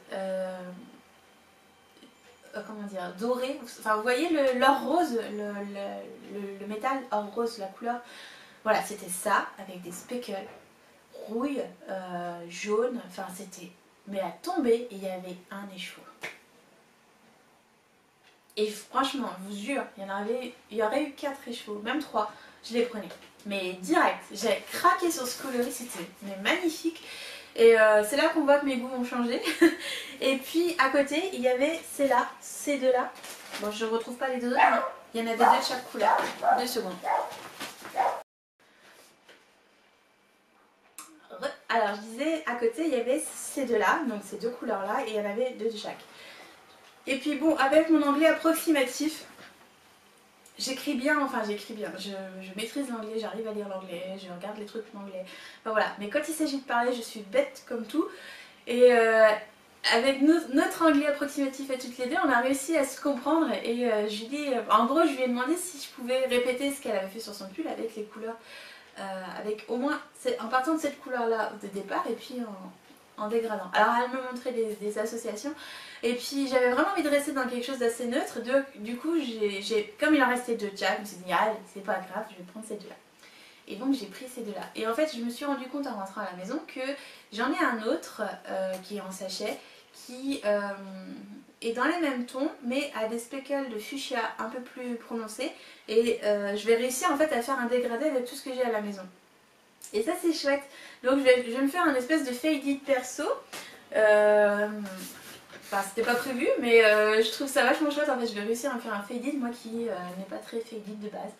Comment dire, doré, enfin vous voyez l'or rose, le métal or rose, la couleur, voilà c'était ça avec des speckles rouille, jaune, enfin c'était, mais à tomber, il y avait un écheveau. Et franchement, je vous jure, il y aurait eu 4 écheveaux, même 3, je les prenais. Mais direct, j'avais craqué sur ce coloris, c'était magnifique. Et c'est là qu'on voit que mes goûts ont changé. Et puis à côté, il y avait ces deux-là. Bon, je ne retrouve pas les deux autres, Il y en avait 2 de chaque couleur. 2 secondes. Alors je disais, à côté il y avait ces 2-là, donc ces 2 couleurs-là, et il y en avait 2 de chaque. Et puis bon, avec mon anglais approximatif, j'écris bien, enfin j'écris bien, je maîtrise l'anglais, j'arrive à lire l'anglais, je regarde les trucs en anglais, enfin voilà. Mais quand il s'agit de parler, je suis bête comme tout. Et avec notre anglais approximatif à toutes les deux, on a réussi à se comprendre. Et je lui dis, en gros, je lui ai demandé si je pouvais répéter ce qu'elle avait fait sur son pull avec les couleurs, avec au moins, en partant de cette couleur-là de départ et puis en dégradant. Alors elle me montrait des associations. Et puis j'avais vraiment envie de rester dans quelque chose d'assez neutre. Du coup, comme il en restait 2 de chaque, je me suis dit, ah, c'est pas grave, je vais prendre ces 2-là. Et donc j'ai pris ces 2-là. Et en fait, je me suis rendu compte en rentrant à la maison que j'en ai un autre qui est en sachet, qui est dans les mêmes tons, mais a des speckles de fuchsia un peu plus prononcés. Et je vais réussir en fait à faire un dégradé avec tout ce que j'ai à la maison. Et ça c'est chouette. Donc je vais me faire un espèce de faded perso. Enfin, c'était pas prévu, mais je trouve ça vachement chouette. En fait, je vais réussir à me faire un faded, moi qui n'ai pas très faded de base.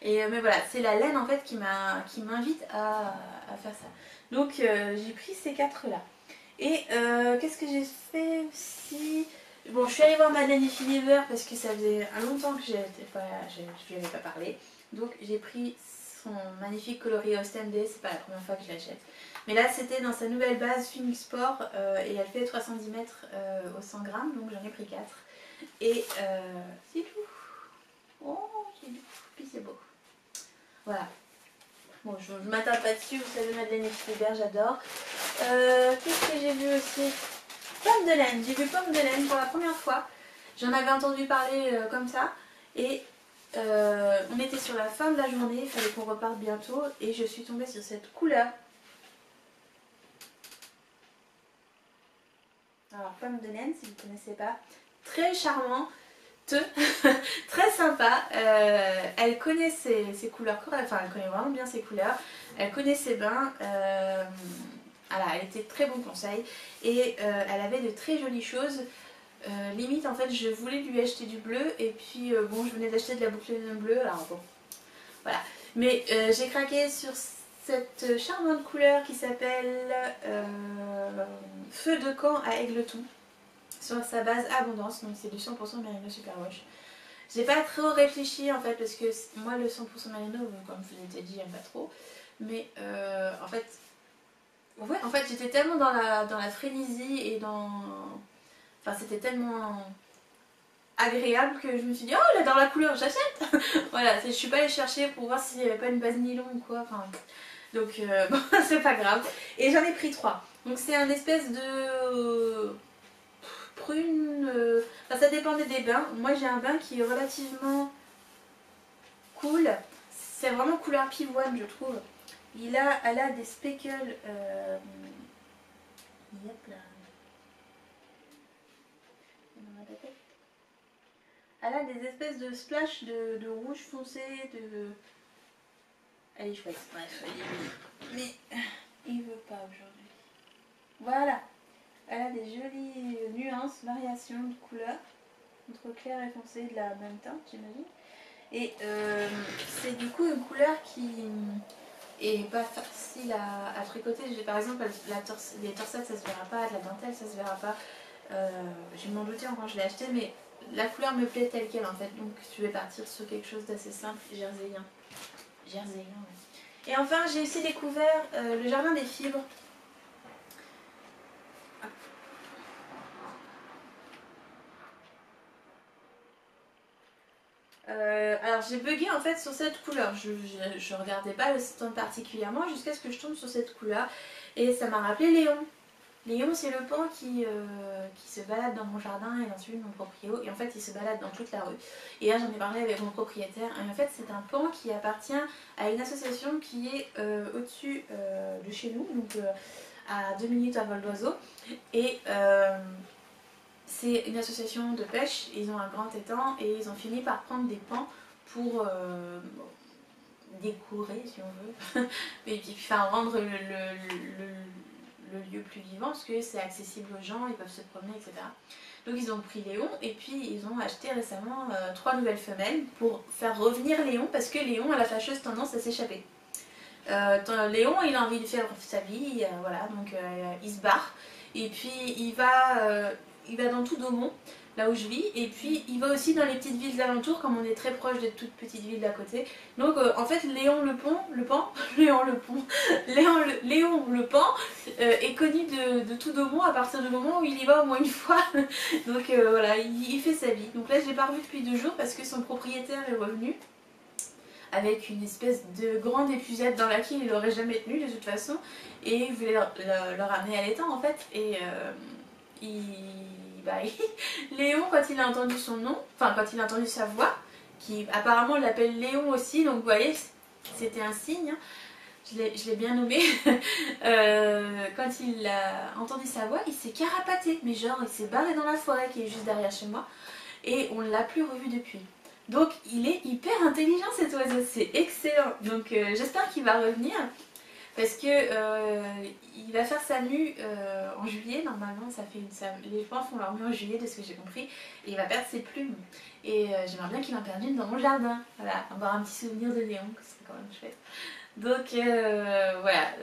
Mais voilà, c'est la laine en fait qui m'invite à faire ça. Donc j'ai pris ces 4-là. Et qu'est-ce que j'ai fait aussi? Bon, je suis allée voir Madeleine et Philibert parce que ça faisait un longtemps que je lui avais pas parlé. Donc j'ai pris son magnifique coloris Ostendé, c'est pas la première fois que je l'achète. Mais là c'était dans sa nouvelle base Phoenix Sport et elle fait 310 mètres au 100 grammes, donc j'en ai pris 4. Et c'est tout. Oh, c'est tout. Puis c'est beau. Voilà. Bon, je ne m'attarde pas dessus, vous savez, Madeleine et Philibert, j'adore. Qu'est-ce que j'ai vu aussi? Pomme de laine. J'ai vu pomme de laine pour la première fois. J'en avais entendu parler comme ça. Et on était sur la fin de la journée, il fallait qu'on reparte bientôt. Et je suis tombée sur cette couleur. Alors, pomme de laine, si vous ne connaissez pas. Très charmant. Très sympa. Elle connaît ses couleurs, enfin elle connaît vraiment bien ses couleurs, elle connaît ses bains, voilà, elle était de très bons conseils et elle avait de très jolies choses. Limite en fait je voulais lui acheter du bleu et puis bon je venais d'acheter de la boucline bleue, alors bon voilà. Mais j'ai craqué sur cette charmante couleur qui s'appelle Feu de camp à Égletons. Sur sa base abondance, donc c'est du 100% Merino Superwash. J'ai pas trop réfléchi en fait parce que moi le 100% Merino, comme je vous ai dit, j'aime pas trop. Mais en fait, ouais, en fait j'étais tellement dans la frénésie et dans... Enfin c'était tellement agréable que je me suis dit, oh là dans la couleur, j'achète. Voilà, je suis pas allée chercher pour voir s'il n'y avait pas une base nylon ou quoi. Enfin, donc bon, c'est pas grave. Et j'en ai pris 3. Donc c'est un espèce de... prune, enfin, ça dépendait des bains. Moi j'ai un bain qui est relativement cool, c'est vraiment couleur pivoine je trouve. Elle a des speckles, yep, là. Elle a des espèces de splash de rouge foncé, de... Elle est chouette, bref, mais il veut pas aujourd'hui. Voilà, elle a des jolies nuances, variations de couleurs entre clair et foncé de la même teinte j'imagine. Et c'est du coup une couleur qui est pas facile à tricoter. Par exemple les torsades ça se verra pas, la dentelle ça se verra pas. Je m'en doutais quand je l'ai acheté, mais la couleur me plaît telle qu'elle en fait. Donc je vais partir sur quelque chose d'assez simple, jerseyen. Jerseyen, ouais. Et enfin j'ai aussi découvert le jardin des fibres. Alors j'ai bugué en fait sur cette couleur, je regardais pas le stand particulièrement jusqu'à ce que je tombe sur cette couleur et ça m'a rappelé Léon. Léon c'est le pan qui se balade dans mon jardin et dans celui de mon proprio et en fait il se balade dans toute la rue. Et là j'en ai parlé avec mon propriétaire et en fait c'est un pan qui appartient à une association qui est au-dessus de chez nous, donc à 2 minutes à vol d'oiseau. Et c'est une association de pêche, ils ont un grand étang et ils ont fini par prendre des pans pour décorer si on veut, et puis enfin rendre le lieu plus vivant parce que c'est accessible aux gens, ils peuvent se promener, etc. Donc ils ont pris Léon et puis ils ont acheté récemment 3 nouvelles femelles pour faire revenir Léon parce que Léon a la fâcheuse tendance à s'échapper. Léon il a envie de faire sa vie, voilà, donc il se barre et puis il va dans tout Daumont, là où je vis, et puis il va aussi dans les petites villes d'alentour comme on est très proche des toutes petites villes d'à côté. Donc en fait Léon le Pan est connu de tout Daumont à partir du moment où il y va au moins une fois. Donc voilà, il fait sa vie. Donc là je l'ai pas revu depuis 2 jours parce que son propriétaire est revenu avec une espèce de grande épuisette dans laquelle il n'aurait jamais tenu de toute façon, et il voulait le ramener à l'étang en fait, et Léon, quand il a entendu son nom, enfin quand il a entendu sa voix, qui apparemment l'appelle Léon aussi, donc vous voyez, c'était un signe, hein. Je l'ai bien nommé. Quand il a entendu sa voix, il s'est carapaté, mais genre il s'est barré dans la forêt qui est juste derrière chez moi, et on ne l'a plus revu depuis. Donc il est hyper intelligent cet oiseau, c'est excellent. Donc j'espère qu'il va revenir parce que il va faire sa mue en juillet normalement. Les pans font leur mue en juillet de ce que j'ai compris, et il va perdre ses plumes. Et j'aimerais bien qu'il en perde une dans mon jardin. Voilà, avoir un petit souvenir de Léon, ce serait quand même chouette. Donc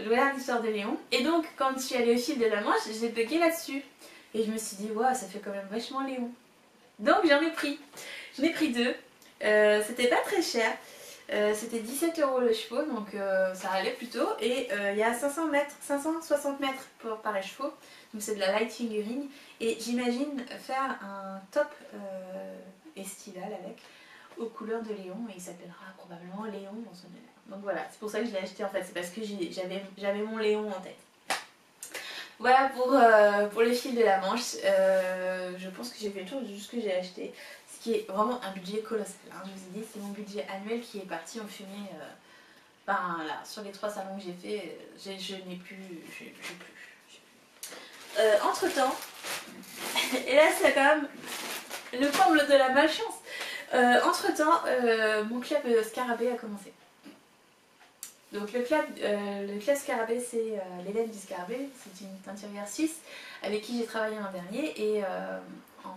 voilà l'histoire de Léon. Et donc quand je suis allée au fil de la Manche, j'ai bugué là-dessus. Et je me suis dit, waouh, ça fait quand même vachement Léon. Donc j'en ai pris. J'en ai pris 2. C'était pas très cher, c'était 17 € le chevaux, donc ça allait plutôt. Et il y a 560 mètres par écheveau, donc c'est de la light fingering. Et j'imagine faire un top estival avec, aux couleurs de Léon, et il s'appellera probablement Léon dans son honneur. Donc voilà, c'est pour ça que je l'ai acheté en fait, c'est parce que j'avais mon Léon en tête. Voilà pour les fils de la Manche. Je pense que j'ai fait le tour de tout ce que j'ai acheté. Ce qui est vraiment un budget colossal. Hein. Je vous ai dit, c'est mon budget annuel qui est parti en fumée. Ben là, sur les 3 salons que j'ai fait, je n'ai plus. Entre temps, et là c'est quand même le comble de la malchance. Entre temps, mon club Scarabée a commencé. Donc le club Scarabée, c'est l'élève du Scarabée, c'est une teinturière suisse avec qui j'ai travaillé l'an dernier, et en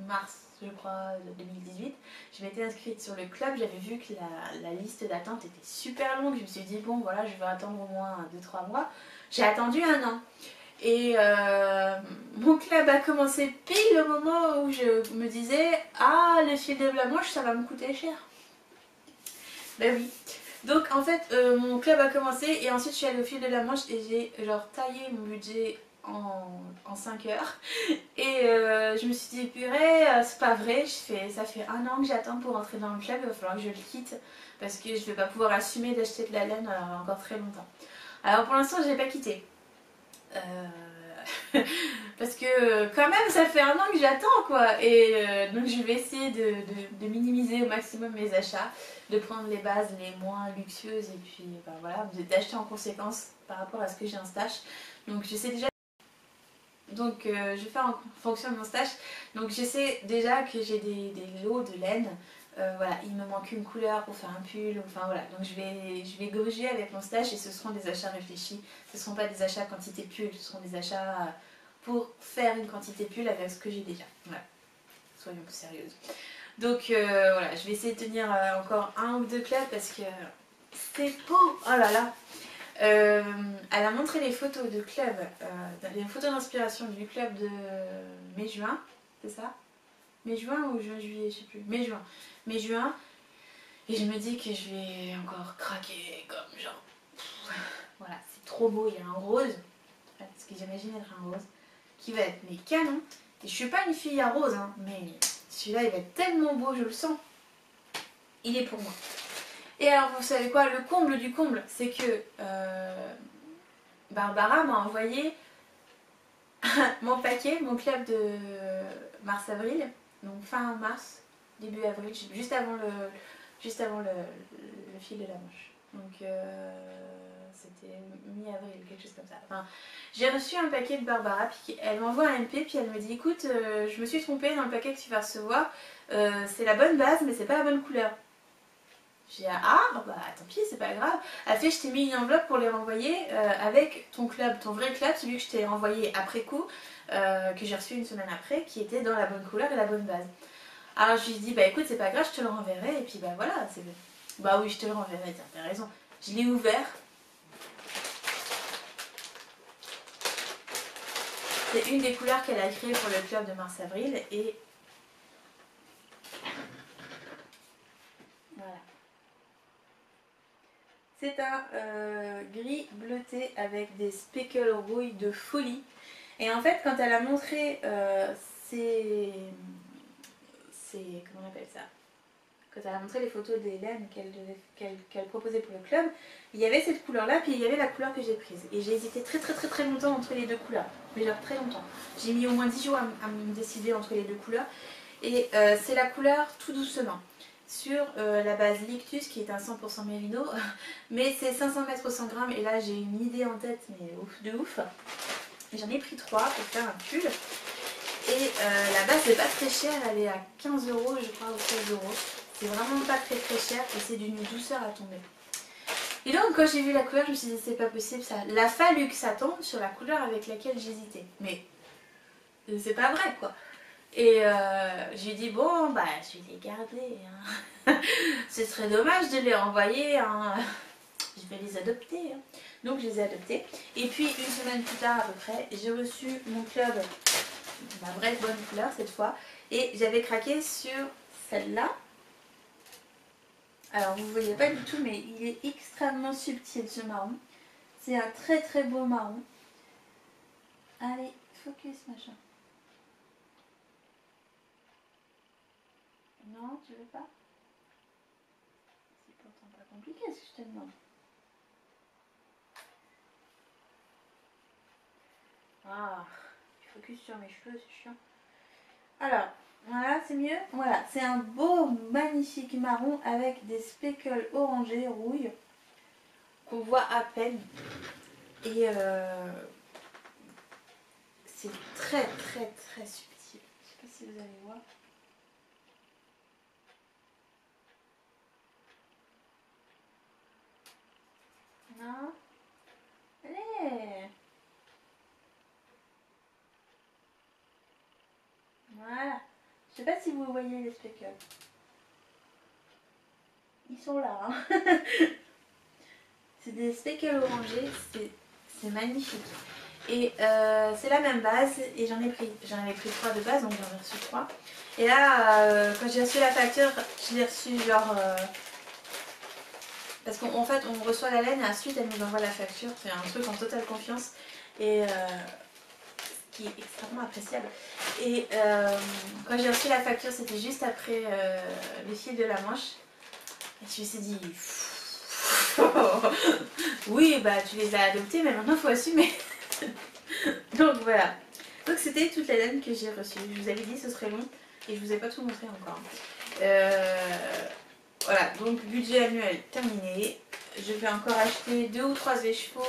mars je crois de 2018, je m'étais inscrite sur le club, j'avais vu que la liste d'attente était super longue, je me suis dit bon voilà, je vais attendre au moins 2-3 mois, j'ai attendu 1 an. Et mon club a commencé pile au moment où je me disais ah, le fil de la Manche ça va me coûter cher. Ben oui. Donc en fait mon club a commencé et ensuite je suis allée au fil de la Manche et j'ai genre taillé mon budget en 5 heures. Et je me suis dit purée, c'est pas vrai, ça fait 1 an que j'attends pour entrer dans le club, il va falloir que je le quitte parce que je vais pas pouvoir assumer d'acheter de la laine encore très longtemps. Alors pour l'instant je l'ai pas quitté. Parce que quand même ça fait 1 an que j'attends quoi, et donc je vais essayer de minimiser au maximum mes achats, de prendre les bases les moins luxueuses et puis ben voilà, d'acheter en conséquence par rapport à ce que j'ai en stash. Donc j'essaie déjà, donc je vais faire en fonction de mon stash, donc j'essaie déjà que j'ai des lots de laine. Voilà, il me manque une couleur pour faire un pull, enfin voilà, donc je vais gruger avec mon stash et ce seront des achats réfléchis, ce ne seront pas des achats quantité pull, ce seront des achats pour faire une quantité pull avec ce que j'ai déjà, voilà, soyons sérieuses. Donc voilà, je vais essayer de tenir encore 1 ou 2 clubs parce que c'est beau, oh là là. Elle a montré les photos de club, les photos d'inspiration du club de mai-juin, c'est ça? Mai-juin ou juin-juillet, je sais plus, mai-juin, et je me dis que je vais encore craquer comme genre, voilà, c'est trop beau, il y a un rose, ce que j'imagine être un rose, qui va être mais canon, et je suis pas une fille à rose, hein, mais celui-là il va être tellement beau, je le sens, il est pour moi. Et alors vous savez quoi, le comble du comble, c'est que Barbara m'a envoyé mon paquet, mon club de mars-avril, donc fin mars, début avril, juste avant le fil de la Manche. Donc c'était mi-avril, quelque chose comme ça. Enfin, j'ai reçu un paquet de Barbara, puis elle m'envoie un MP, puis elle me dit écoute, je me suis trompée dans le paquet que tu vas recevoir, c'est la bonne base, mais c'est pas la bonne couleur. J'ai dit ah bah tant pis, c'est pas grave. Elle fait je t'ai mis une enveloppe pour les renvoyer avec ton club, ton vrai club, celui que je t'ai envoyé après coup, que j'ai reçu une semaine après, qui était dans la bonne couleur et la bonne base. Alors je lui ai dit bah écoute c'est pas grave, je te le renverrai et puis bah voilà, c'est bah oui je te le renverrai, t'as raison. Je l'ai ouvert. C'est une des couleurs qu'elle a créées pour le club de mars-avril et voilà. C'est un gris bleuté avec des speckles rouille de folie. Et en fait, quand elle a montré comment on appelle ça, quand elle a montré les photos des laines qu'elle proposait pour le club, il y avait cette couleur là, puis il y avait la couleur que j'ai prise. Et j'ai hésité très longtemps entre les deux couleurs, mais genre très longtemps. J'ai mis au moins 10 jours à me décider entre les deux couleurs. Et c'est la couleur Tout doucement, sur la base Lictus qui est un 100% mérino, mais c'est 500 mètres au 100 grammes. Et là j'ai une idée en tête, mais ouf de ouf. J'en ai pris 3 pour faire un pull. Et la base c'est pas très cher, elle est à 15 euros je crois, ou 16 euros. C'est vraiment pas très cher et c'est d'une douceur à tomber. Et donc quand j'ai vu la couleur je me suis dit c'est pas possible ça. Il a fallu que ça tombe sur la couleur avec laquelle j'hésitais. Mais c'est pas vrai quoi. Et je lui ai dit bon bah je vais les garder. Hein. Ce serait dommage de les renvoyer. Hein. Je vais les adopter. Hein. Donc je les ai adoptés. Et puis une semaine plus tard à peu près, j'ai reçu mon club, ma vraie bonne couleur cette fois. Et j'avais craqué sur celle-là. Alors vous ne voyez pas du tout mais il est extrêmement subtil ce marron. C'est un très beau marron. Allez, focus machin. Non, tu veux pas? C'est pourtant pas compliqué ce que je te demande. Ah, il focus sur mes cheveux, c'est chiant. Alors, voilà, c'est mieux. Voilà, c'est un beau, magnifique marron avec des speckles orangés, rouille, qu'on voit à peine. Et c'est très subtil. Je sais pas si vous allez voir. Non. Allez. Voilà. Je sais pas si vous voyez les speckles. Ils sont là. Hein. C'est des speckles orangés. C'est magnifique. Et c'est la même base et j'en ai pris 3 de base, donc j'en ai reçu 3. Et là, quand j'ai reçu la facture, je l'ai reçu genre... parce qu'en fait, on reçoit la laine et ensuite elle nous envoie la facture. C'est un truc en totale confiance et qui est extrêmement appréciable. Et quand j'ai reçu la facture, c'était juste après les fils de la Manche. Et je me suis dit... oui, bah tu les as adoptés, mais maintenant il faut assumer. Donc voilà. Donc c'était toute la laine que j'ai reçue. Je vous avais dit ce serait long et je vous ai pas tout montré encore. Voilà, donc budget annuel terminé. Je vais encore acheter 2 ou 3 écheveaux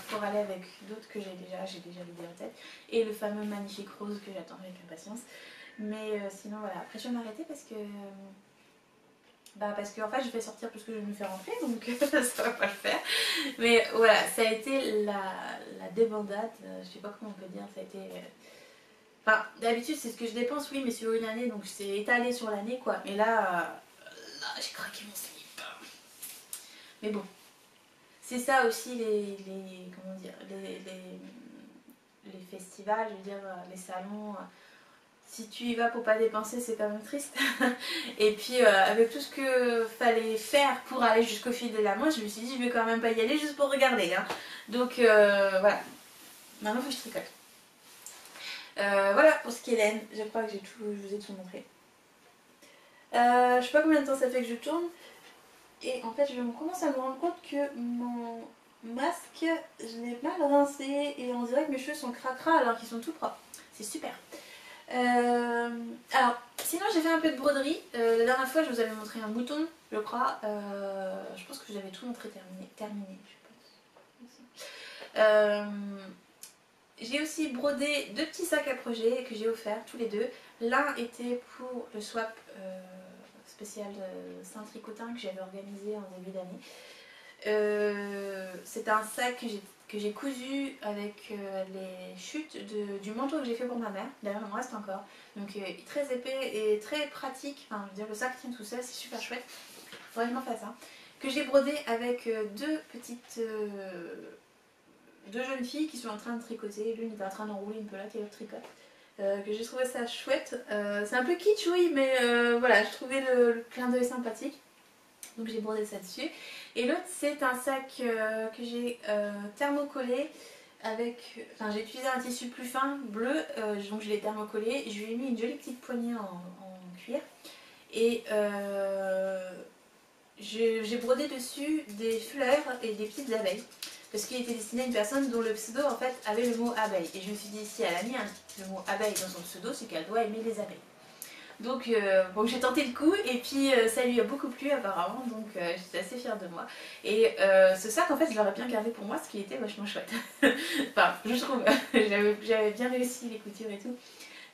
pour aller avec d'autres que j'ai déjà l'idée en tête. Et le fameux magnifique rose que j'attends avec impatience. Mais sinon voilà, après je vais m'arrêter parce que... parce qu'en fait je vais sortir plus que je vais me faire rentrer, donc ça va pas le faire. Mais voilà, ça a été la débandade, je sais pas comment on peut dire, ça a été... Enfin, d'habitude c'est ce que je dépense, oui, mais sur une année, donc c'est étalé sur l'année quoi. Mais là j'ai craqué mon slip. Mais bon, c'est ça aussi comment dire, les festivals, je veux dire, les salons... Si tu y vas pour pas dépenser, c'est quand même triste. Et puis avec tout ce que fallait faire pour aller jusqu'au fil de la Manche, je me suis dit je vais quand même pas y aller juste pour regarder. Hein. Donc voilà. Maintenant il faut que je tricote. Voilà pour ce qui est laine. Je crois que je vous ai tout montré. Je sais pas combien de temps ça fait que je tourne. Et en fait je commence à me rendre compte que mon masque, je l'ai mal rincé. Et on dirait que mes cheveux sont cracra alors qu'ils sont tout propres. C'est super. Alors, sinon j'ai fait un peu de broderie. La dernière fois je vous avais montré un bouton, je crois. Je pense que je vous avais tout montré terminé. J'ai aussi brodé 2 petits sacs à projet que j'ai offerts tous les deux. L'un était pour le swap spécial Saint-Tricotin que j'avais organisé en début d'année. C'est un sac que j'ai cousu avec les chutes du manteau que j'ai fait pour ma mère. D'ailleurs il me reste encore. Donc très épais et très pratique. Enfin, je veux dire, le sac tient tout seul, c'est super chouette. Faudrait que je m'en fasse un. Que j'ai brodé avec deux jeunes filles qui sont en train de tricoter. L'une est en train d'enrouler une pelote et l'autre tricote. Que j'ai trouvé ça chouette. C'est un peu kitsch, oui, mais voilà, je trouvais le clin d'œil sympathique. Donc j'ai brodé ça dessus. Et l'autre, c'est un sac que j'ai thermocollé avec... Enfin, j'ai utilisé un tissu plus fin, bleu, donc je l'ai thermocollé. Je lui ai mis une jolie petite poignée en cuir. Et j'ai brodé dessus des fleurs et des petites abeilles. Parce qu'il était destiné à une personne dont le pseudo en fait avait le mot abeille. Et je me suis dit, si elle a mis le mot abeille dans son pseudo, c'est qu'elle doit aimer les abeilles. Donc bon, j'ai tenté le coup et puis ça lui a beaucoup plu apparemment, donc j'étais assez fière de moi. Et ce sac en fait je l'aurais bien gardé pour moi, ce qui était vachement chouette. Enfin je trouve, j'avais bien réussi les coutures et tout.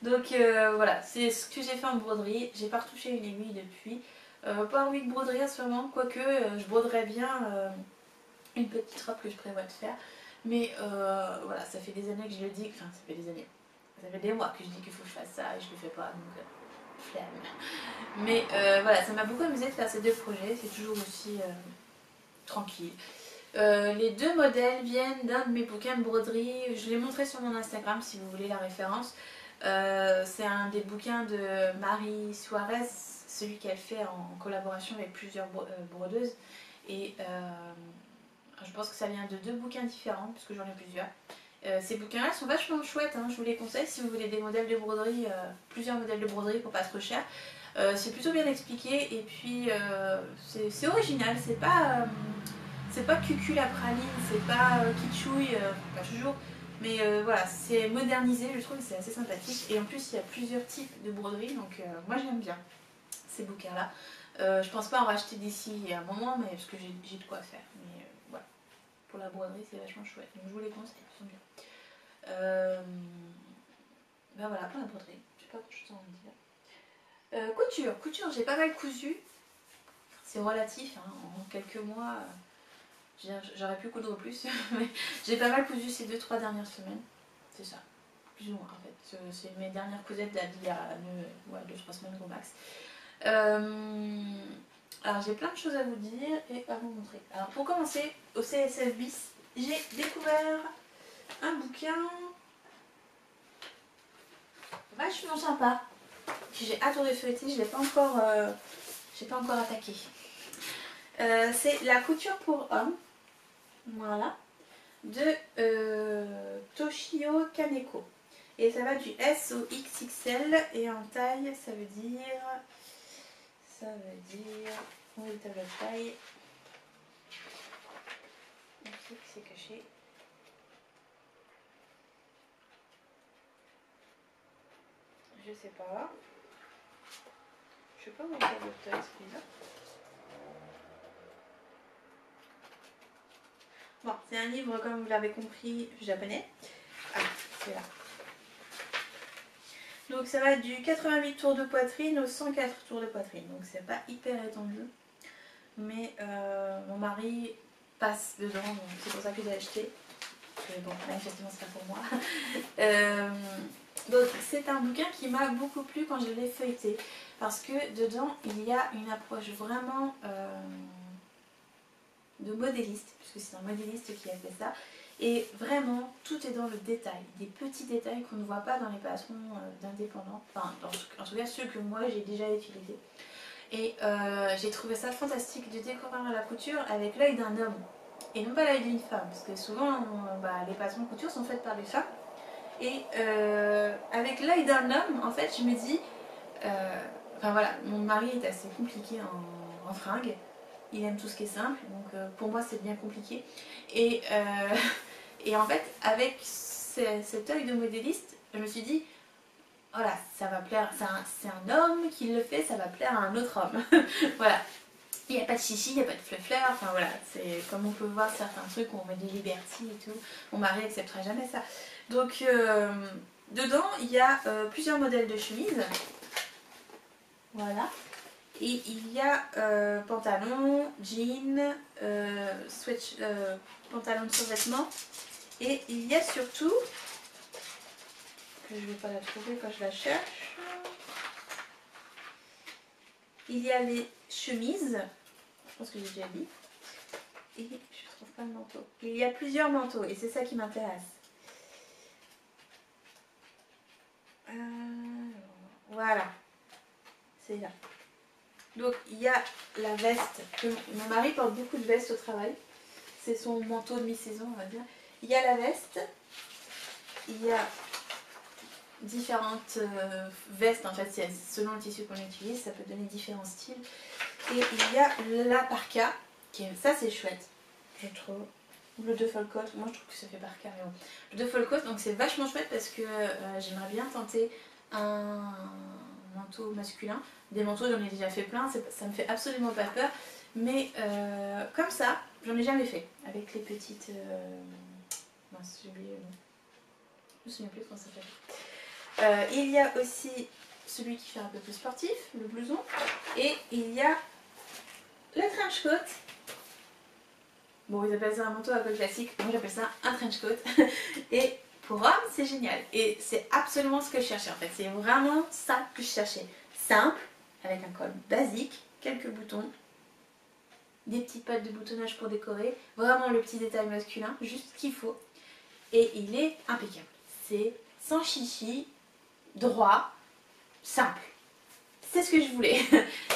Donc voilà, c'est ce que j'ai fait en broderie. J'ai pas retouché une aiguille depuis. Pas envie de broderie sûrement, quoique je broderais bien une petite robe que je prévois de faire. Mais voilà, ça fait des années que je le dis, enfin ça fait des années. Ça fait des mois que je dis qu'il faut que je fasse ça et je le fais pas, donc flemme. Mais voilà, ça m'a beaucoup amusé de faire ces deux projets, c'est toujours aussi tranquille. Les deux modèles viennent d'un de mes bouquins de broderie, je l'ai montré sur mon Instagram si vous voulez la référence. C'est un des bouquins de Marie Suarez, celui qu'elle fait en collaboration avec plusieurs brodeuses. Et je pense que ça vient de deux bouquins différents, puisque j'en ai plusieurs. Ces bouquins-là sont vachement chouettes, hein, je vous les conseille si vous voulez des modèles de broderie, plusieurs modèles de broderie pour pas trop cher. C'est plutôt bien expliqué et puis c'est original, c'est pas cucul à praline, c'est pas kitschouille, pas toujours, mais voilà, c'est modernisé, je trouve que c'est assez sympathique et en plus il y a plusieurs types de broderie donc moi j'aime bien ces bouquins-là. Je pense pas en racheter d'ici à un moment, mais parce que j'ai de quoi faire. Mais voilà, pour la broderie c'est vachement chouette, donc je vous les conseille, ils sont bien. Ben voilà pour la broderie, je sais pas quoi je t'en dire. Couture, j'ai pas mal cousu, c'est relatif, hein, en quelques mois j'aurais pu coudre plus, mais j'ai pas mal cousu ces 2-3 dernières semaines, c'est ça, plus ou moins en fait, c'est mes dernières cousettes d'il y a 2-3 semaines au max. Alors j'ai plein de choses à vous dire et à vous montrer. Alors pour commencer, au CSF BIS, j'ai découvert un bouquin vachement sympa que j'ai adoré feuilleter, je l'ai pas encore attaqué. C'est La couture pour hommes, voilà, de Toshio Kaneko. Et ça va du S au XXL et en taille ça veut dire où est la taille? On sait que c'est caché. Je sais pas. Je sais pas où est la taille, c'est bizarre. Bon, c'est un livre, comme vous l'avez compris, japonais. Ah, c'est là. Donc ça va du 88 tours de poitrine au 104 tours de poitrine. Donc c'est pas hyper étendu. Mais mon mari passe dedans, donc c'est pour ça que j'ai acheté. Bon, manifestement c'est pas pour moi. Donc c'est un bouquin qui m'a beaucoup plu quand je l'ai feuilleté. Parce que dedans il y a une approche vraiment de modéliste, puisque c'est un modéliste qui a fait ça. Et vraiment, tout est dans le détail, des petits détails qu'on ne voit pas dans les patrons d'indépendants, enfin en tout cas ceux que moi j'ai déjà utilisés. Et j'ai trouvé ça fantastique de découvrir la couture avec l'œil d'un homme et non pas l'œil d'une femme, parce que souvent les patrons de couture sont faits par des femmes. Et avec l'œil d'un homme, en fait, je me dis, enfin voilà, mon mari est assez compliqué en fringues. Il aime tout ce qui est simple, donc pour moi c'est bien compliqué. Et en fait, avec cet œil de modéliste, je me suis dit, voilà, ça va plaire, c'est un homme qui le fait, ça va plaire à un autre homme. Voilà. Il n'y a pas de chichi, il n'y a pas de fleurs, enfin voilà, c'est comme on peut voir certains trucs où on met des Liberty et tout. Mon mari n'acceptera jamais ça. Donc, dedans, il y a plusieurs modèles de chemises. Voilà. Et il y a pantalon, jean, pantalon de survêtement. Et il y a surtout, que je ne vais pas la trouver quand je la cherche, il y a les chemises, je pense que j'ai déjà dit, et je ne trouve pas le manteau. Il y a plusieurs manteaux et c'est ça qui m'intéresse. Voilà, c'est là. Donc il y a la veste, mon mari porte beaucoup de vestes au travail, c'est son manteau de mi-saison on va dire. Il y a la veste, il y a différentes vestes en fait, selon le tissu qu'on utilise, ça peut donner différents styles. Et il y a la parka, ça c'est chouette, je trouve. Le duffel coat, moi je trouve que ça fait parka, mais bon. Le duffel coat, donc c'est vachement chouette parce que j'aimerais bien tenter un manteau masculin. Des manteaux j'en ai déjà fait plein, ça me fait absolument pas peur. Mais comme ça, j'en ai jamais fait. Avec les petites... mince, j'ai oublié le nom. Je me souviens plus comment ça s'appelle. Il y a aussi celui qui fait un peu plus sportif, le blouson. Et il y a le trench coat. Bon, ils appellent ça un manteau à col classique, moi j'appelle ça un trench coat. Et pour hommes, c'est génial. Et c'est absolument ce que je cherchais en fait. C'est vraiment ça que je cherchais. Simple, avec un col basique, quelques boutons, des petites pattes de boutonnage pour décorer. Vraiment le petit détail masculin, juste ce qu'il faut. Et il est impeccable. C'est sans chichi, droit, simple. C'est ce que je voulais.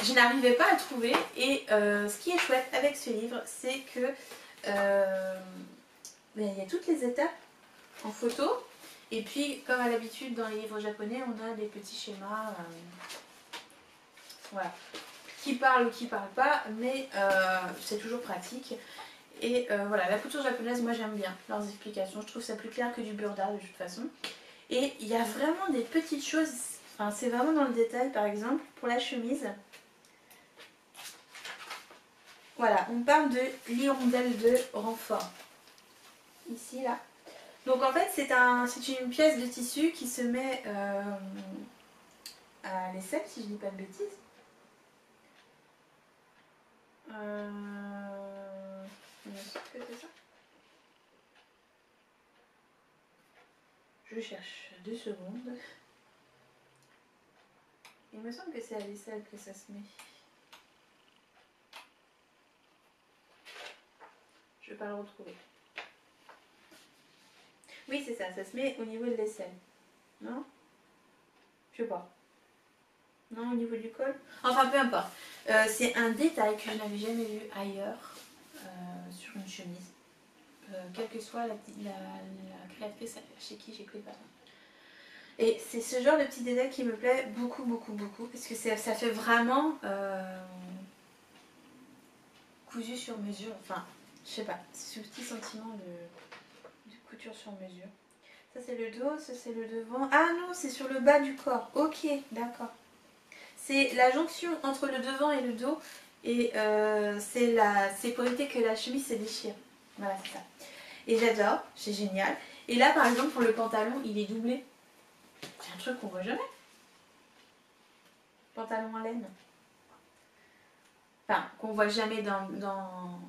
Je n'arrivais pas à le trouver. Et ce qui est chouette avec ce livre, c'est que il y a toutes les étapes en photo. Et puis, comme à l'habitude dans les livres japonais, on a des petits schémas voilà, qui parlent ou qui parlent pas, mais c'est toujours pratique. Et voilà, la couture japonaise, moi j'aime bien leurs explications. Je trouve ça plus clair que du burda de toute façon. Et il y a vraiment des petites choses, enfin c'est vraiment dans le détail. Par exemple, pour la chemise, voilà, on parle de l'hirondelle de renfort. Ici, là. Donc en fait, c'est une pièce de tissu qui se met à l'aisselle, si je dis pas de bêtises. Que c'est ça. Je cherche 2 secondes. Il me semble que c'est à l'aisselle que ça se met. Je vais pas le retrouver. Oui, c'est ça, ça se met au niveau de l'aisselle. Non? Je sais pas. Non, au niveau du col? Enfin, peu importe. C'est un détail que je n'avais jamais vu ailleurs sur une chemise. Quelle que soit la créatrice chez qui j'ai pris le patin. Et c'est ce genre de petit détail qui me plaît beaucoup, beaucoup, beaucoup. Parce que ça fait vraiment cousu sur mesure. Enfin, je sais pas, ce petit sentiment de couture sur mesure. Ça c'est le dos, ça c'est le devant. Ah non, c'est sur le bas du corps. Ok, d'accord. C'est la jonction entre le devant et le dos. Et c'est pour éviter que la chemise se déchire. Voilà, c'est ça. Et j'adore, c'est génial. Et là par exemple pour le pantalon, il est doublé. C'est un truc qu'on voit jamais. Pantalon en laine. Enfin, qu'on voit jamais voilà, dans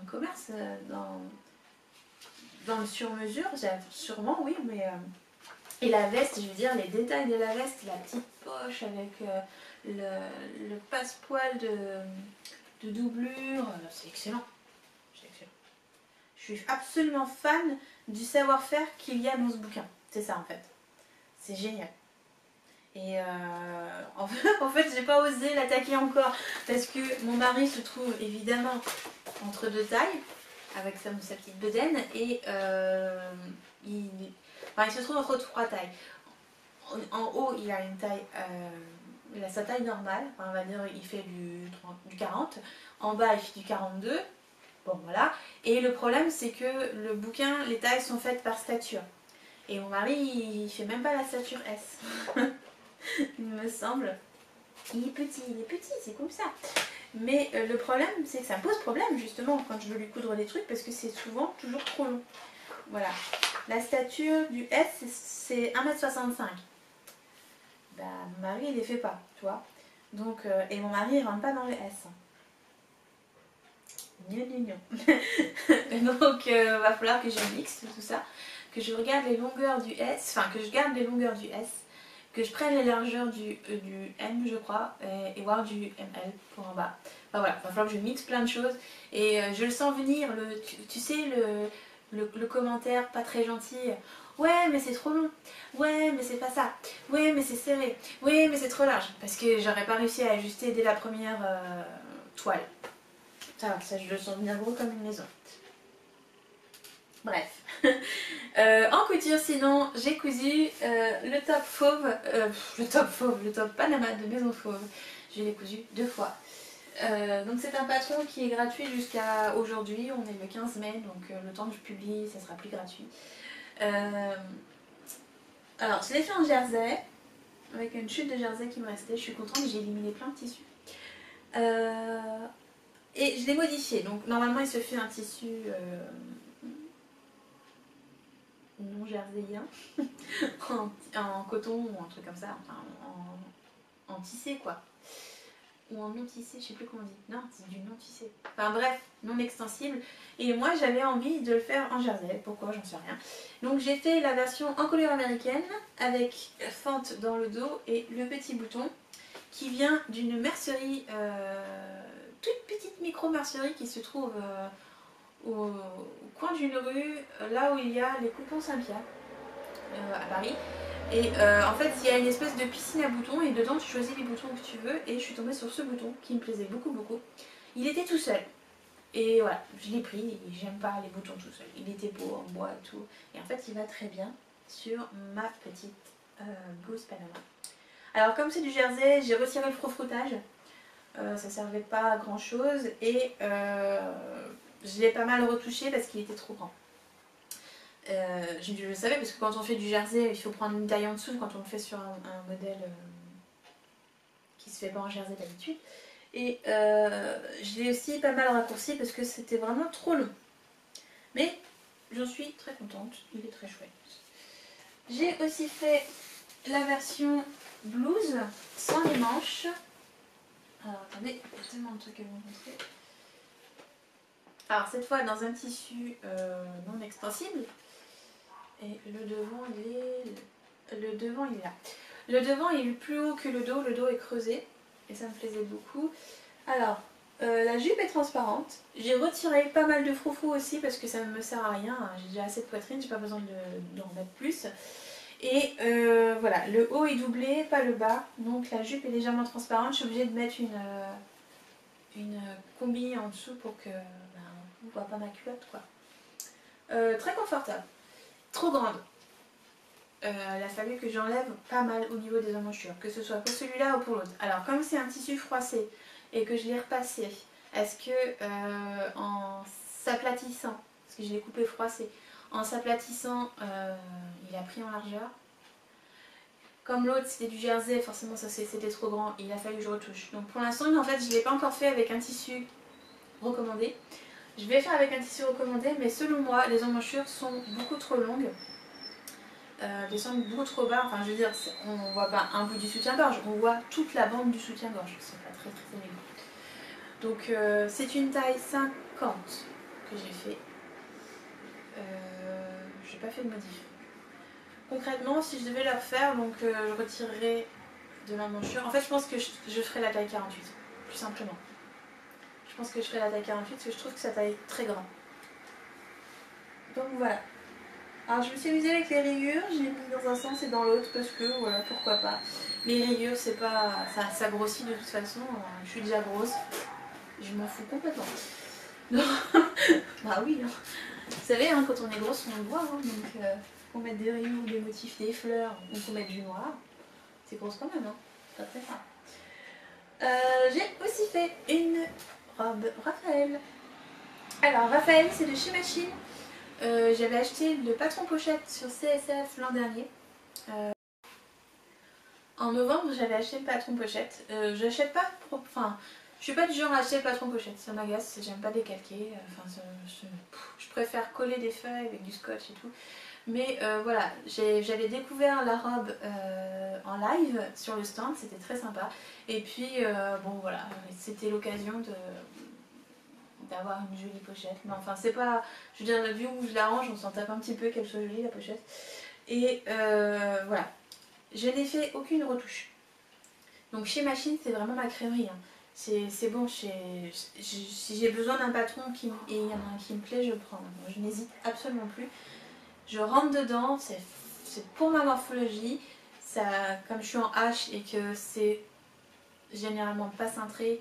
le commerce, dans le sur-mesure, sûrement oui, mais... Et la veste, je veux dire, les détails de la veste, la petite poche avec le passepoil de doublure, c'est excellent. C'est excellent. Je suis absolument fan du savoir-faire qu'il y a dans ce bouquin. C'est ça en fait. C'est génial. Et en fait, j'ai pas osé l'attaquer encore parce que mon mari se trouve évidemment entre deux tailles avec sa petite bedaine et il se trouve entre 3 tailles. En haut, il a une taille, il a sa taille normale, enfin, on va dire il fait du 40. En bas, il fait du 42. Bon, voilà. Et le problème, c'est que le bouquin, les tailles sont faites par stature. Et mon mari, il fait même pas la stature S. Il me semble. Il est petit, c'est comme ça. Mais le problème, c'est que ça me pose problème justement quand je veux lui coudre des trucs parce que c'est souvent toujours trop long. Voilà. La stature du S, c'est 1,65 m. Bah, mon mari, il les fait pas, tu vois. Donc, et mon mari il rentre pas dans le S. Gnon. Donc va falloir que je mixe tout ça, que je regarde les longueurs du S, enfin que je garde les longueurs du S, que je prenne les largeurs du M je crois, et voir du ML pour en bas. Enfin voilà, va falloir que je mixe plein de choses et je le sens venir, tu sais le commentaire pas très gentil. Ouais mais c'est trop long, ouais mais c'est pas ça, ouais mais c'est serré, ouais mais c'est trop large. Parce que j'aurais pas réussi à ajuster dès la première toile. Ça je le sens venir gros comme une maison. Bref. En couture sinon j'ai cousu le top fauve, le top Panama de Maison Fauve. Je l'ai cousu 2 fois. Donc c'est un patron qui est gratuit jusqu'à aujourd'hui, on est le 15 mai, donc le temps que je publie ça sera plus gratuit. Alors je l'ai fait en jersey, avec une chute de jersey qui me restait, je suis contente, j'ai éliminé plein de tissus. Et je l'ai modifié, donc normalement il se fait un tissu non jerseyien, en coton ou un truc comme ça, enfin en tissé quoi. Ou en non tissé, je sais plus comment on dit. Non, c'est du non tissé. Enfin bref, non extensible. Et moi j'avais envie de le faire en jersey, pourquoi j'en sais rien. Donc j'ai fait la version en couleur américaine avec fente dans le dos et le petit bouton qui vient d'une mercerie, toute petite micro-mercerie qui se trouve au coin d'une rue, là où il y a les coupons Saint-Pierre, à Paris. Et en fait il y a une espèce de piscine à boutons et dedans tu choisis les boutons que tu veux et je suis tombée sur ce bouton qui me plaisait beaucoup. Il était tout seul et voilà, je l'ai pris et j'aime pas les boutons tout seul. Il était beau en bois et tout et en fait il va très bien sur ma petite blouse Panama. Alors comme c'est du jersey, j'ai retiré le frottage, ça servait pas à grand chose et je l'ai pas mal retouché parce qu'il était trop grand. Je le savais parce que quand on fait du jersey, il faut prendre une taille en dessous quand on le fait sur un modèle qui se fait pas en jersey d'habitude. Et je l'ai aussi pas mal raccourci parce que c'était vraiment trop long. Mais j'en suis très contente, il est très chouette. J'ai aussi fait la version blouse sans les manches. Alors attendez, il y a tellement de trucs à vous montrer. Alors cette fois dans un tissu non extensible. Et le devant il est là. Le devant il est plus haut que le dos est creusé et ça me plaisait beaucoup. Alors la jupe est transparente, j'ai retiré pas mal de froufrou aussi parce que ça ne me sert à rien, j'ai déjà assez de poitrine, j'ai pas besoin d'en mettre plus. Et voilà, le haut est doublé, pas le bas, donc la jupe est légèrement transparente, je suis obligée de mettre une combi en dessous pour que on ne voit pas ma culotte quoi. Très confortable. Trop grande. Il a fallu que j'enlève pas mal au niveau des emmanchures, que ce soit pour celui-là ou pour l'autre. Alors comme c'est un tissu froissé et que je l'ai repassé, est-ce que en s'aplatissant, parce que je l'ai coupé froissé, en s'aplatissant il a pris en largeur. Comme l'autre c'était du jersey, forcément ça c'était trop grand, il a fallu que je retouche. Donc pour l'instant en fait je ne l'ai pas encore fait avec un tissu recommandé. Je vais faire avec un tissu recommandé, mais selon moi, les emmanchures sont beaucoup trop longues, descendent beaucoup trop bas. Enfin, je veux dire, on ne voit pas un bout du soutien-gorge, on voit toute la bande du soutien-gorge. C'est pas très élégant. Donc, c'est une taille 50 que j'ai fait. J'ai pas fait de modif. Concrètement, si je devais la refaire, donc je retirerais de l'emmanchure. En fait, je pense que je ferais la taille 48, plus simplement. Je pense que je ferai la taille 48 parce que je trouve que sa taille est très grande. Donc voilà. Alors je me suis amusée avec les rayures, j'ai mis dans un sens et dans l'autre parce que voilà, pourquoi pas. Les rayures c'est pas. Ça grossit de toute façon, je suis déjà grosse. Je m'en fous complètement. Donc, bah oui, hein. Vous savez, hein, quand on est grosse on le voit, hein, donc qu'on mette des rayures ou des motifs, des fleurs, ou qu'on mette du noir, c'est grosse quand même, hein. C'est pas très fin. J'ai aussi fait une robe Raphaël. Alors Raphaël c'est de chez Machine. J'avais acheté le patron pochette sur CSF l'an dernier. En novembre j'avais acheté le patron pochette. J'achète pas, enfin je suis pas du genre à acheter le patron pochette, ça m'agace, j'aime pas décalquer. Enfin, je préfère coller des feuilles avec du scotch et tout. Mais voilà, j'avais découvert la robe en live sur le stand, c'était très sympa. Et puis bon voilà, c'était l'occasion d'avoir une jolie pochette. Mais enfin c'est pas, je veux dire, la vue où je l'arrange, on s'en tape un petit peu qu'elle soit jolie la pochette. Et voilà, je n'ai fait aucune retouche. Donc chez Machine, c'est vraiment ma crèmerie. Hein. C'est bon, si j'ai besoin d'un patron et il y en a un qui me plaît, je le prends. Donc, je n'hésite absolument plus. Je rentre dedans, c'est pour ma morphologie. Ça, comme je suis en H et que c'est généralement pas cintré,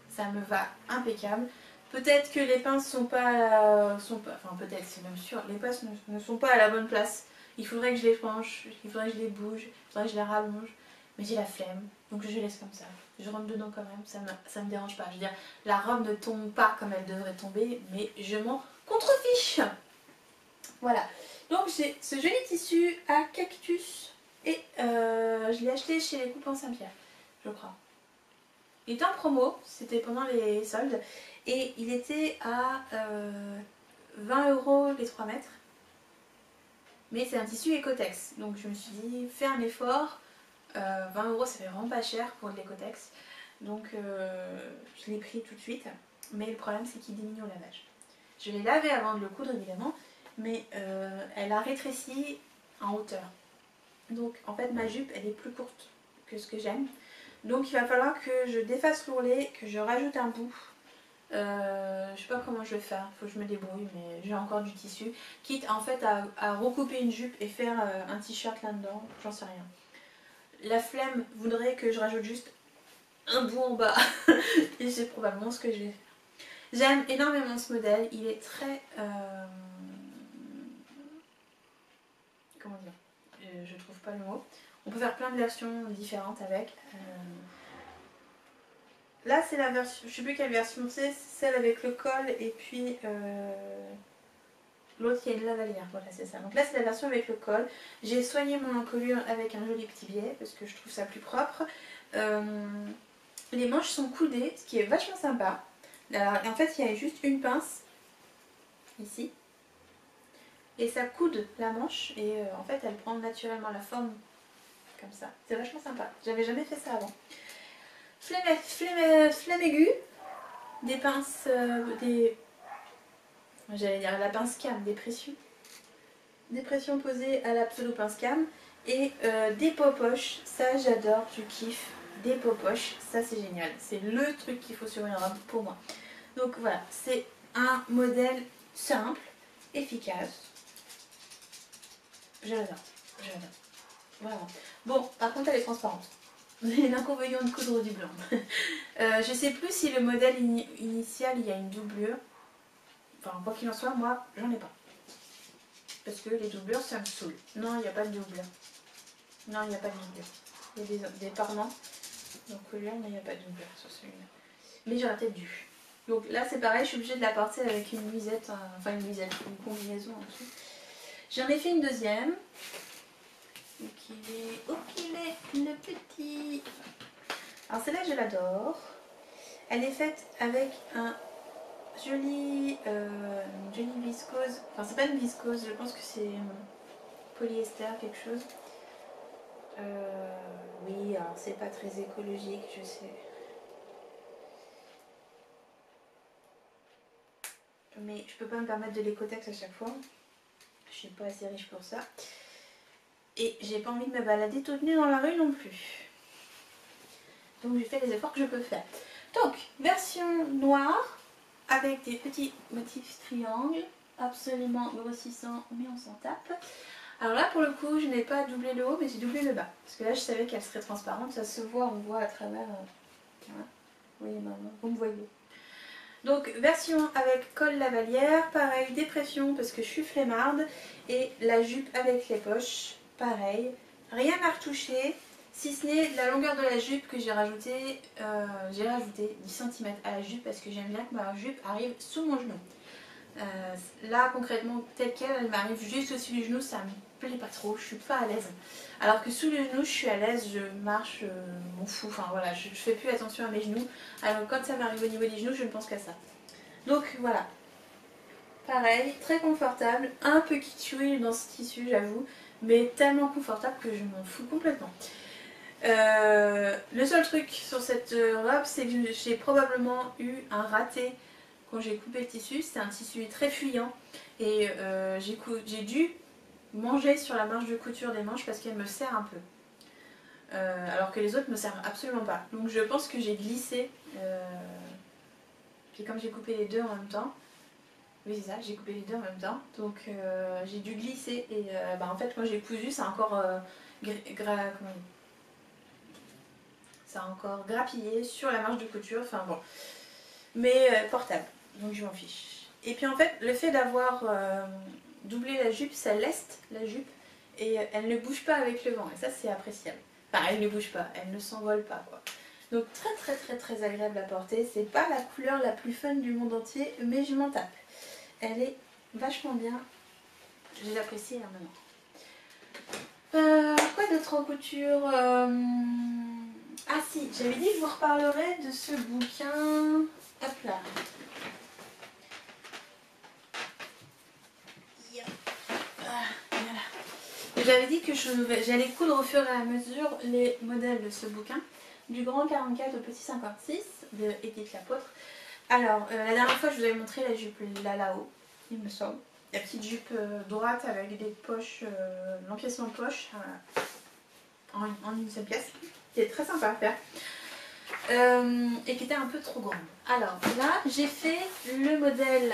ça me va impeccable. Peut-être que les pinces sont pas, enfin peut-être, c'est même sûr, les pinces ne sont pas à la bonne place. Il faudrait que je les penche, il faudrait que je les bouge, il faudrait que je les rallonge. Mais j'ai la flemme, donc je laisse comme ça. Je rentre dedans quand même, ça me dérange pas. Je veux dire, la robe ne tombe pas comme elle devrait tomber, mais je m'en contrefiche. Voilà. Donc j'ai ce joli tissu à cactus et je l'ai acheté chez les Coupons Saint-Pierre, je crois. Il était en promo, c'était pendant les soldes et il était à 20 € les 3 mètres. Mais c'est un tissu Ecotex, donc je me suis dit fais un effort, 20 € ça fait vraiment pas cher pour de l'Ecotex. Donc je l'ai pris tout de suite, mais le problème c'est qu'il diminue au lavage. Je l'ai lavé avant de le coudre évidemment, mais elle a rétréci en hauteur. Donc en fait ma jupe elle est plus courte que ce que j'aime. Donc il va falloir que je défasse l'ourlet, que je rajoute un bout. Je sais pas comment je vais faire, faut que je me débrouille, mais j'ai encore du tissu. Quitte en fait à recouper une jupe et faire un t-shirt là-dedans, j'en sais rien. La flemme voudrait que je rajoute juste un bout en bas et c'est probablement ce que je vais faire. J'aime énormément ce modèle, il est très... comment dire, je trouve pas le mot. On peut faire plein de versions différentes avec. Là c'est la version, je sais plus quelle version c'est, celle avec le col et puis l'autre il y a une lavalière, voilà c'est ça. Donc là c'est la version avec le col. J'ai soigné mon encolure avec un joli petit biais parce que je trouve ça plus propre. Les manches sont coudées, ce qui est vachement sympa. Alors, en fait il y a juste une pince ici. Et ça coude la manche et en fait elle prend naturellement la forme comme ça. C'est vachement sympa. J'avais jamais fait ça avant. Flemme aiguë. Des pinces, j'allais dire la pince cam, des pressions. Des pressions posées à la pseudo pince cam. Et des popoches, ça j'adore, je kiffe. Des popoches, ça c'est génial. C'est le truc qu'il faut sur une robe pour moi. Donc voilà, c'est un modèle simple, efficace. J'adore, j'adore. Voilà. Bon, par contre elle est transparente. L'inconvénient de coudre du blanc. Je sais plus si le modèle initial il y a une doublure. Enfin, quoi qu'il en soit, moi j'en ai pas. Parce que les doublures ça me saoule. Non, il n'y a pas de doublure. Non, il n'y a pas de doublure. Il y a des parements. Donc là, mais il n'y a pas de doublure sur celui-là. Mais j'aurais peut-être dû. Donc là c'est pareil, je suis obligée de la porter avec une nuisette, enfin une nuisette, une combinaison en dessous. J'en ai fait une deuxième. Donc il est le petit. Alors celle-là je l'adore. Elle est faite avec un joli, une jolie viscose. Enfin c'est pas une viscose, je pense que c'est polyester quelque chose. Oui, alors c'est pas très écologique, je sais. Mais je peux pas me permettre de l'écotex à chaque fois. Je suis pas assez riche pour ça. Et j'ai pas envie de me balader toute nue dans la rue non plus. Donc j'ai fait les efforts que je peux faire. Donc, version noire avec des petits motifs triangles, absolument grossissants, mais on s'en tape. Alors là pour le coup je n'ai pas doublé le haut mais j'ai doublé le bas. Parce que là je savais qu'elle serait transparente, ça se voit, on voit à travers. Voilà. Oui maman, vous me voyez. Donc version avec col lavalière, pareil, dépression parce que je suis flemmarde. Et la jupe avec les poches, pareil. Rien à retoucher, si ce n'est la longueur de la jupe que j'ai rajouté 10 cm à la jupe parce que j'aime bien que ma jupe arrive sous mon genou. Là concrètement telle qu'elle, elle m'arrive juste au-dessus du genou, ça me plaît pas trop, je suis pas à l'aise. Alors que sous le genou je suis à l'aise, je marche, m'en fous, enfin voilà, je fais plus attention à mes genoux. Alors quand ça m'arrive au niveau des genoux, je ne pense qu'à ça. Donc voilà. pareil, très confortable, un peu kitschouille dans ce tissu j'avoue, mais tellement confortable que je m'en fous complètement. Le seul truc sur cette robe, c'est que j'ai probablement eu un raté quand j'ai coupé le tissu. C'était un tissu très fuyant et j'ai dû manger sur la marge de couture des manches parce qu'elle me serre un peu. Alors que les autres me servent absolument pas. Donc je pense que j'ai glissé. Puis comme j'ai coupé les deux en même temps, oui c'est ça, j'ai coupé les deux en même temps. Donc j'ai dû glisser et en fait quand j'ai cousu, ça a encore ça a encore grappillé sur la marge de couture. Enfin bon, mais portable. Donc je m'en fiche. Et puis en fait, le fait d'avoir doublé la jupe, ça leste la jupe et elle ne bouge pas avec le vent. Et ça c'est appréciable. Enfin, elle ne bouge pas, elle ne s'envole pas quoi. Donc très agréable à porter. C'est pas la couleur la plus fun du monde entier, mais je m'en tape. Elle est vachement bien. Je l'apprécie énormément. Quoi d'autre en couture Ah si, j'avais dit que je vous reparlerai de ce bouquin. Hop là. J'avais dit que j'allais coudre au fur et à mesure les modèles de ce bouquin, du grand 44 au petit 56 de Edith Lapôtre. Alors, la dernière fois, je vous avais montré la jupe là-haut, il me semble. La petite jupe droite avec des poches, l'empiècement de poche en une seule pièce, qui est très sympa à faire. Et qui était un peu trop grande. Alors là, j'ai fait le modèle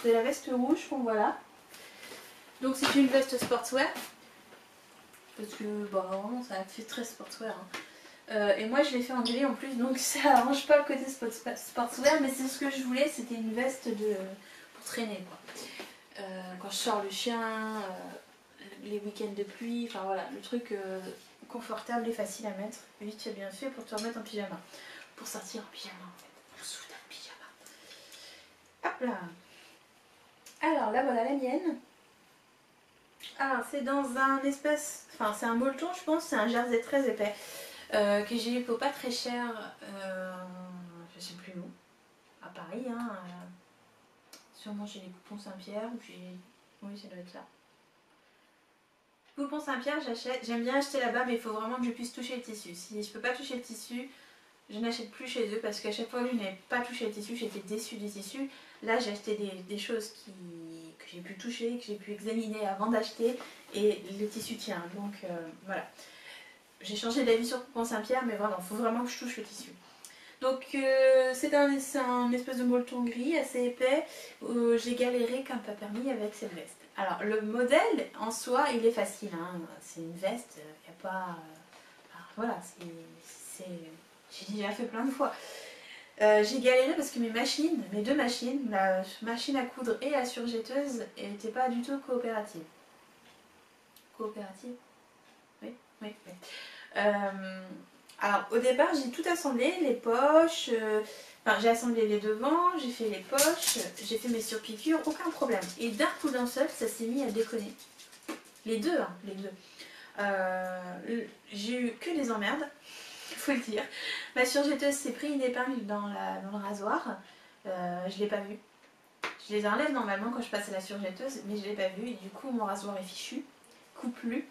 de la veste rouge qu'on voit là. Donc c'est une veste sportswear, parce que vraiment ça fait très sportswear. Hein. Et moi je l'ai fait en gris en plus, donc ça arrange pas le côté sportswear, mais c'est ce que je voulais, c'était une veste pour traîner quoi. Quand je sors le chien, les week-ends de pluie, enfin voilà, le truc confortable et facile à mettre. Vite fait bien fait pour te remettre en pyjama. Pour sortir en pyjama en fait, pour soudain pyjama. Hop là. Alors là voilà la mienne. Alors c'est dans un espèce, enfin c'est un molleton je pense, c'est un jersey très épais que j'ai eu pour pas très cher, je sais plus où, à Paris, hein, sûrement chez les Coupons Saint-Pierre, ou chez... oui ça doit être ça. Coupons Saint-Pierre j'aime bien acheter là-bas mais il faut vraiment que je puisse toucher le tissu. Si je peux pas toucher le tissu, je n'achète plus chez eux parce qu'à chaque fois que je n'ai pas touché le tissu, j'étais déçue du tissu. Là j'ai acheté des choses que j'ai pu toucher, que j'ai pu examiner avant d'acheter et le tissu tient. Donc voilà. J'ai changé d'avis sur Coupons Saint-Pierre mais vraiment, il faut vraiment que je touche le tissu. Donc c'est un espèce de molleton gris assez épais. J'ai galéré comme pas permis avec cette veste. Alors le modèle en soi il est facile, hein. C'est une veste, il n'y a pas... voilà, j'ai déjà fait plein de fois. J'ai galéré parce que mes deux machines, la machine à coudre et la surjetteuse, n'étaient pas du tout coopératives. Coopératives ? Oui. Alors au départ j'ai tout assemblé, les poches, j'ai assemblé les devants, j'ai fait les poches, j'ai fait mes surpiqûres, aucun problème. Et d'un coup d'un seul ça s'est mis à déconner. Les deux, hein, les deux. J'ai eu que des emmerdes. Faut le dire. Ma surjetteuse s'est pris une épingle dans le rasoir. Je l'ai pas vue. Je les enlève normalement quand je passe à la surjetteuse, mais je l'ai pas vue et du coup mon rasoir est fichu, coupe plus.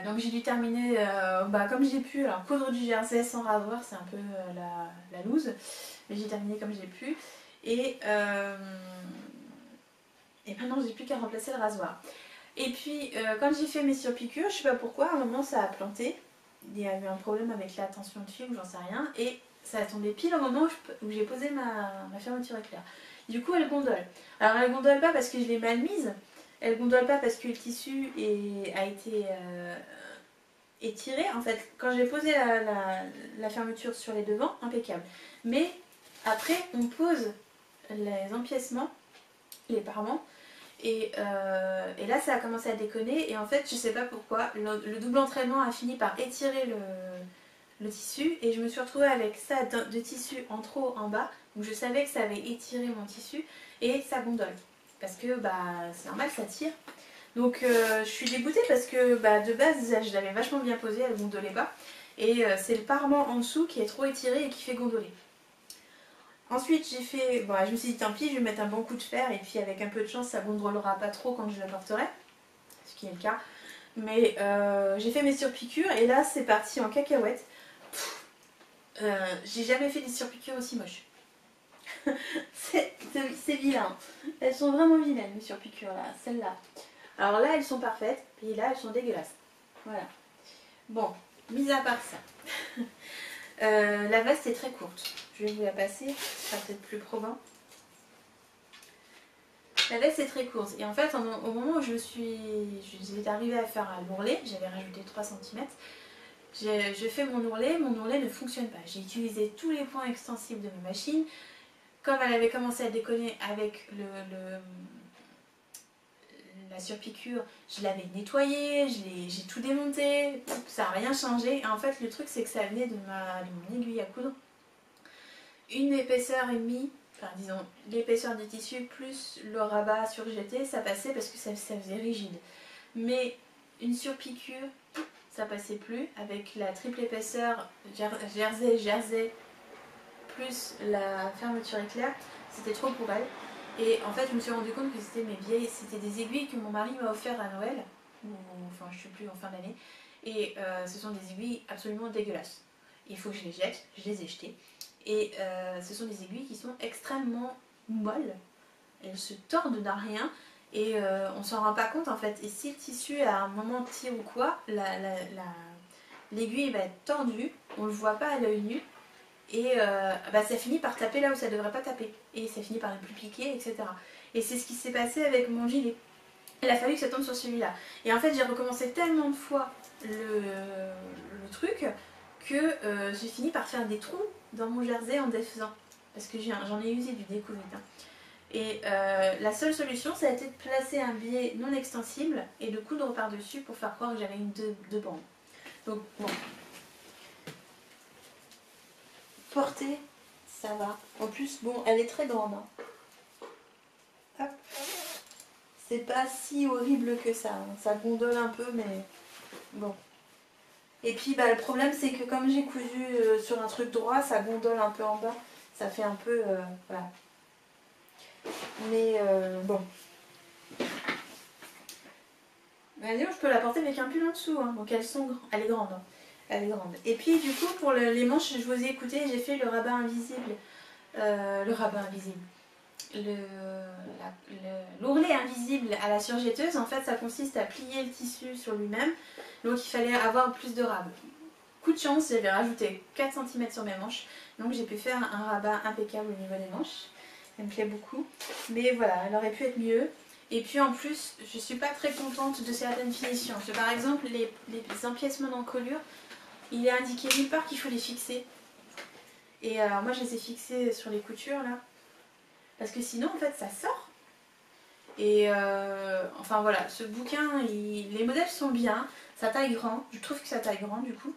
Donc j'ai dû terminer comme j'ai pu. Alors coudre du jersey sans rasoir c'est un peu la loose, mais j'ai terminé comme j'ai pu. Et maintenant j'ai plus qu'à remplacer le rasoir. Et puis quand j'ai fait mes surpiqûres, je sais pas pourquoi, à un moment ça a planté. Il y avait un problème avec la tension de fil ou j'en sais rien. Et ça a tombé pile au moment où j'ai posé ma fermeture éclair. Du coup elle gondole. Alors elle gondole pas parce que je l'ai mal mise. Elle gondole pas parce que le tissu a été étiré. En fait quand j'ai posé la fermeture sur les devants, impeccable. Mais après on pose les empiècements, les parements. Et là ça a commencé à déconner et en fait je sais pas pourquoi le double entraînement a fini par étirer le tissu et je me suis retrouvée avec ça de tissu en trop en bas, donc je savais que ça avait étiré mon tissu et ça gondole parce que c'est normal, ça tire. Donc je suis dégoûtée parce que de base je l'avais vachement bien posée, elle gondolait pas et c'est le parement en dessous qui est trop étiré et qui fait gondoler. Ensuite j'ai fait, bon, je me suis dit tant pis, je vais mettre un bon coup de fer et puis avec un peu de chance ça gondolera pas trop quand je la porterai, ce qui est le cas. Mais j'ai fait mes surpiqûres et là c'est parti en cacahuète. J'ai jamais fait des surpiqûres aussi moches. C'est vilain. Elles sont vraiment vilaines mes surpiqûres là, celles-là. Alors là elles sont parfaites et là elles sont dégueulasses. Voilà. Bon, mis à part ça. La veste est très courte. Je vais vous la passer, ce sera peut-être plus probant. La veste est très courte et en fait au moment où j'étais arrivée à faire l'ourlet, j'avais rajouté 3 cm. Je fais mon ourlet ne fonctionne pas. J'ai utilisé tous les points extensibles de ma machine. Comme elle avait commencé à déconner avec la surpiqûre, je l'avais nettoyée, j'ai tout démonté, ça n'a rien changé. Et en fait le truc c'est que ça venait de mon aiguille à coudre. Une épaisseur et demie, enfin disons l'épaisseur du tissu plus le rabat surjeté, ça passait parce que ça faisait rigide. Mais une surpiqûre, ça passait plus. Avec la triple épaisseur jersey plus la fermeture éclair, c'était trop pour elle. Et en fait je me suis rendu compte que c'était des aiguilles que mon mari m'a offert à Noël, ou enfin je sais plus, en fin d'année. Et ce sont des aiguilles absolument dégueulasses. Il faut que je les jette, je les ai jetées. Et ce sont des aiguilles qui sont extrêmement molles. Elles se tordent d'un rien et on s'en rend pas compte en fait. Et si le tissu à un moment tire ou quoi, l'aiguille va être tendue, on le voit pas à l'œil nu. Et ça finit par taper là où ça devrait pas taper. Et ça finit par ne plus piquer, etc. Et c'est ce qui s'est passé avec mon gilet. Il a fallu que ça tombe sur celui-là. Et en fait j'ai recommencé tellement de fois le truc que j'ai fini par faire des trous dans mon jersey en défaisant. Parce que j'en ai usé du déco-vite. Hein. Et la seule solution, ça a été de placer un biais non extensible et de coudre par-dessus pour faire croire que j'avais deux bandes. Donc bon. Portée, ça va. En plus, bon, elle est très grande. Hein. Hop. C'est pas si horrible que ça. Hein. Ça gondole un peu, mais bon. Et puis le problème c'est que comme j'ai cousu sur un truc droit, ça gondole un peu en bas. Ça fait un peu... voilà. Mais bon. Disons, je peux la porter avec un pull en dessous. Hein. Donc elle est grande. Hein. Elle est grande. Et puis du coup pour les manches, je vous ai écouté, j'ai fait le rabat invisible. Le rabat invisible. L'ourlet invisible à la surjetteuse, en fait ça consiste à plier le tissu sur lui-même. Donc il fallait avoir plus de rabat. Coup de chance, j'avais rajouté 4 cm sur mes manches, donc j'ai pu faire un rabat impeccable au niveau des manches. Elle me plaît beaucoup, mais voilà, elle aurait pu être mieux. Et puis en plus, je suis pas très contente de certaines finitions. Par exemple, les empiècements d'encolure, il est indiqué nulle part qu'il faut les fixer. Et alors moi je les ai fixés sur les coutures là, parce que sinon en fait ça sort. Et enfin voilà, ce bouquin, les modèles sont bien, ça taille grand, je trouve que ça taille grand du coup.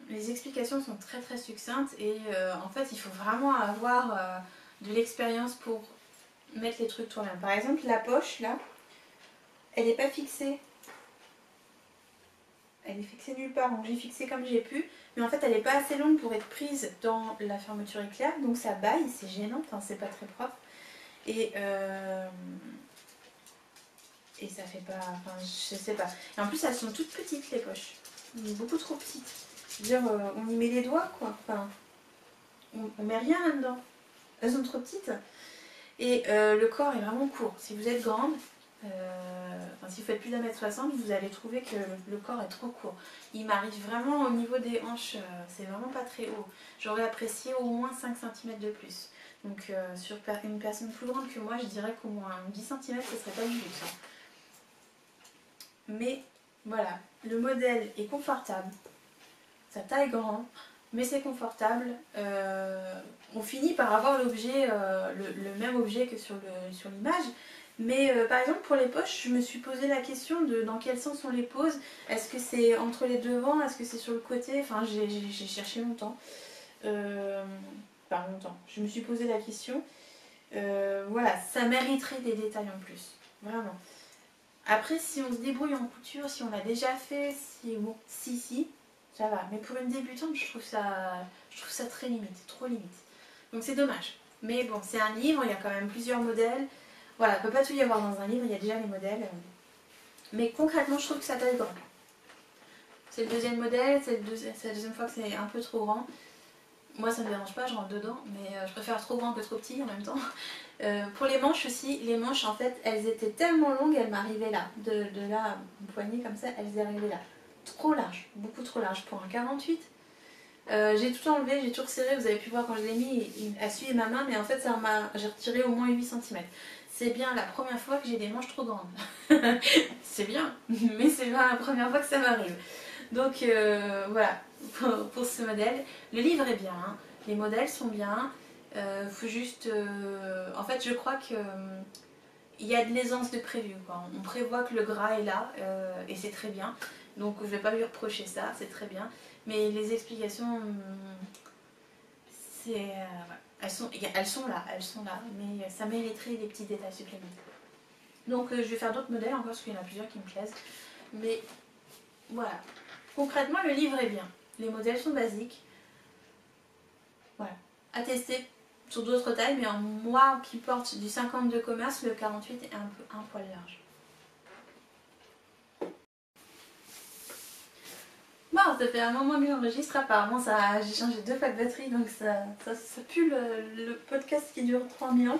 Les explications sont très très succinctes et en fait il faut vraiment avoir de l'expérience pour mettre les trucs toi-même. Par exemple la poche là, elle n'est pas fixée. Elle est fixée nulle part, donc j'ai fixé comme j'ai pu. Mais en fait elle n'est pas assez longue pour être prise dans la fermeture éclair, donc ça baille, c'est gênant, enfin, c'est pas très propre. Et ça fait pas, enfin je sais pas. Et en plus elles sont toutes petites les poches, beaucoup trop petites. Je veux dire, on y met les doigts quoi, enfin on met rien là-dedans. Elles sont trop petites. Et le corps est vraiment court. Si vous êtes grande, si vous faites plus d'1m60, vous allez trouver que le corps est trop court. Il m'arrive vraiment au niveau des hanches, c'est vraiment pas très haut. J'aurais apprécié au moins 5 cm de plus. Donc sur une personne plus grande que moi, je dirais qu'au moins 10 cm, ce serait pas du luxe. Hein. Mais voilà, le modèle est confortable, sa taille grand, mais c'est confortable. On finit par avoir l'objet, le même objet que sur l'image. Mais par exemple pour les poches, je me suis posé la question de dans quel sens on les pose. Est-ce que c'est entre les devants, est-ce que c'est sur le côté? Enfin j'ai cherché longtemps. Enfin longtemps. Je me suis posé la question. Voilà, ça mériterait des détails en plus. Vraiment. Après si on se débrouille en couture, si on l'a déjà fait, si ça va. Mais pour une débutante, je Je trouve ça très limite, trop limite. Donc c'est dommage. Mais bon, c'est un livre, il y a quand même plusieurs modèles. Voilà, il ne peut pas tout y avoir dans un livre, il y a déjà les modèles. Mais concrètement, je trouve que ça taille grand. C'est le deuxième modèle, c'est la deuxième fois que c'est un peu trop grand. Moi ça me dérange pas, je rentre dedans, mais je préfère trop grand que trop petit en même temps. Pour les manches aussi, les manches en fait elles étaient tellement longues, elles m'arrivaient là, de là, mon poignet comme ça, elles arrivaient là. Trop large, beaucoup trop large pour un 48. J'ai tout enlevé, j'ai tout resserré, vous avez pu voir quand je l'ai mis, il a suivi ma main, mais en fait j'ai retiré au moins 8 cm. C'est bien la première fois que j'ai des manches trop grandes. C'est bien, mais c'est bien la première fois que ça m'arrive. Donc voilà, pour ce modèle. Le livre est bien, hein. Les modèles sont bien. Faut juste... en fait, je crois que il y a de l'aisance de prévu, quoi. On prévoit que le gras est là, et c'est très bien. Donc je vais pas lui reprocher ça, c'est très bien. Mais les explications, elles sont là, mais ça mériterait des petits détails supplémentaires. Donc je vais faire d'autres modèles encore parce qu'il y en a plusieurs qui me plaisent. Mais voilà. Concrètement, le livre est bien. Les modèles sont basiques. Voilà. À tester sur d'autres tailles, mais en moi qui porte du 52 commerce, le 48 est un poil large. Bon, ça fait un moment que j'enregistre, apparemment j'ai changé 2 fois de batterie, donc ça pue le podcast qui dure 3 millions.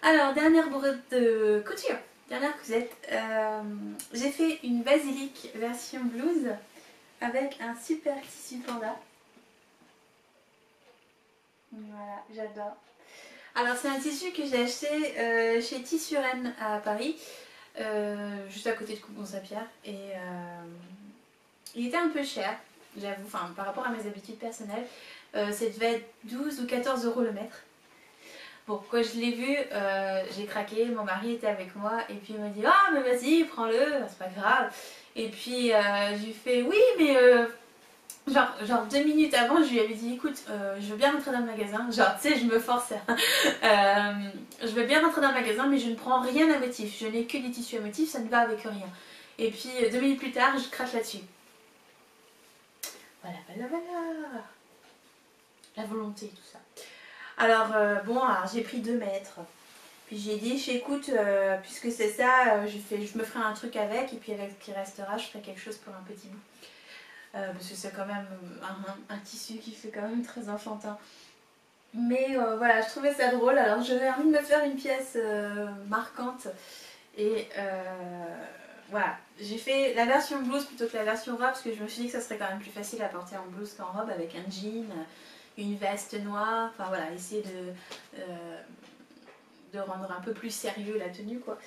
Alors, dernière bourrette de couture, dernière cousette. J'ai fait une basilic version blouse avec un super tissu panda. Voilà, j'adore. Alors c'est un tissu que j'ai acheté chez Tissuren à Paris, juste à côté de Coubon-Saint-Pierre, et il était un peu cher, j'avoue, enfin par rapport à mes habitudes personnelles. Ça devait être 12 ou 14 euros le mètre. Bon, quand je l'ai vu, j'ai craqué, mon mari était avec moi, et puis il m'a dit « Ah mais vas-y, prends-le, c'est pas grave ». Et puis je lui fais « Oui mais… Genre 2 minutes avant, je lui avais dit écoute, je veux bien rentrer dans le magasin, genre tu sais, je me force, je veux bien rentrer dans le magasin, mais je ne prends rien à motif, je n'ai que des tissus à motif, ça ne va avec rien. Et puis 2 minutes plus tard, je craque là-dessus. Voilà. La volonté, tout ça. Alors bon, j'ai pris 2 mètres. Puis j'ai dit, écoute, puisque c'est ça, je me ferai un truc avec, et puis avec ce qui restera, je ferai quelque chose pour un petit bout. Parce que c'est quand même un tissu qui fait quand même très enfantin. Mais voilà, je trouvais ça drôle, alors j'avais envie de me faire une pièce marquante. Et voilà, j'ai fait la version blouse plutôt que la version robe, parce que je me suis dit que ça serait quand même plus facile à porter en blouse qu'en robe, avec un jean, une veste noire, enfin voilà, essayer de rendre un peu plus sérieux la tenue, quoi.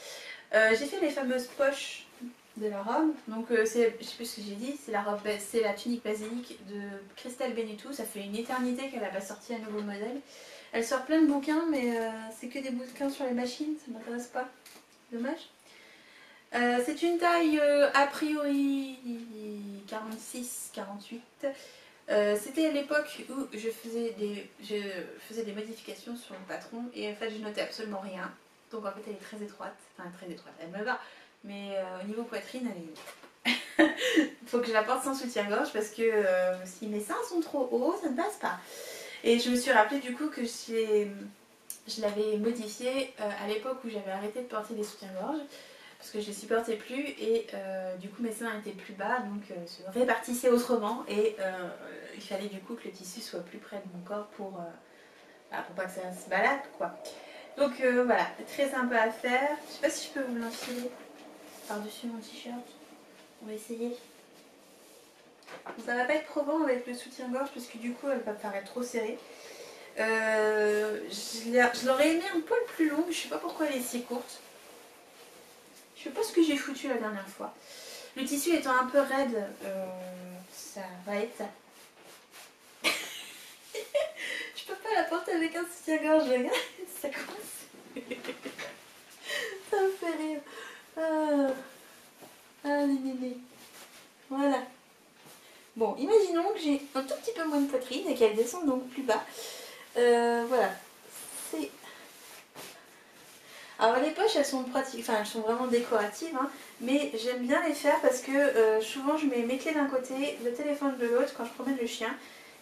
J'ai fait les fameuses poches de la robe, donc je sais plus ce que j'ai dit, c'est la tunique basilic de Christelle Benetou. Ça fait une éternité qu'elle n'a pas sorti un nouveau modèle. Elle sort plein de bouquins, mais c'est que des bouquins sur les machines, ça m'intéresse pas, dommage. C'est une taille a priori 46-48. C'était à l'époque où je faisais des modifications sur le patron, et en fait je notais absolument rien. Donc en fait elle est très étroite, enfin très étroite, elle me va, mais au niveau poitrine elle est... Il faut que je la porte sans soutien-gorge, parce que si mes seins sont trop hauts, ça ne passe pas. Et je me suis rappelé du coup que je l'avais modifié à l'époque où j'avais arrêté de porter des soutiens-gorge, parce que je les supportais plus, et du coup mes seins étaient plus bas, donc se répartissaient autrement, et il fallait du coup que le tissu soit plus près de mon corps pour pas que ça se balade, quoi. Donc voilà, très sympa à faire. Je sais pas si je peux vous l'enfiler par-dessus mon t-shirt. On va essayer. Bon, ça va pas être probant avec le soutien-gorge, parce que du coup elle va paraître trop serrée. Je l'aurais aimé un poil plus longue, je sais pas pourquoi elle est si courte. Je sais pas ce que j'ai foutu la dernière fois. Le tissu étant un peu raide, ça va être ça. Je peux pas la porter avec un soutien-gorge, regarde, ça commence. Ça me fait rire. Les nénés. Voilà. Bon, imaginons que j'ai un tout petit peu moins de poitrine et qu'elle descend donc plus bas. Voilà. C'est... Alors les poches, elles sont pratiques, enfin elles sont vraiment décoratives, hein, mais j'aime bien les faire parce que souvent je mets mes clés d'un côté, le téléphone de l'autre quand je promène le chien,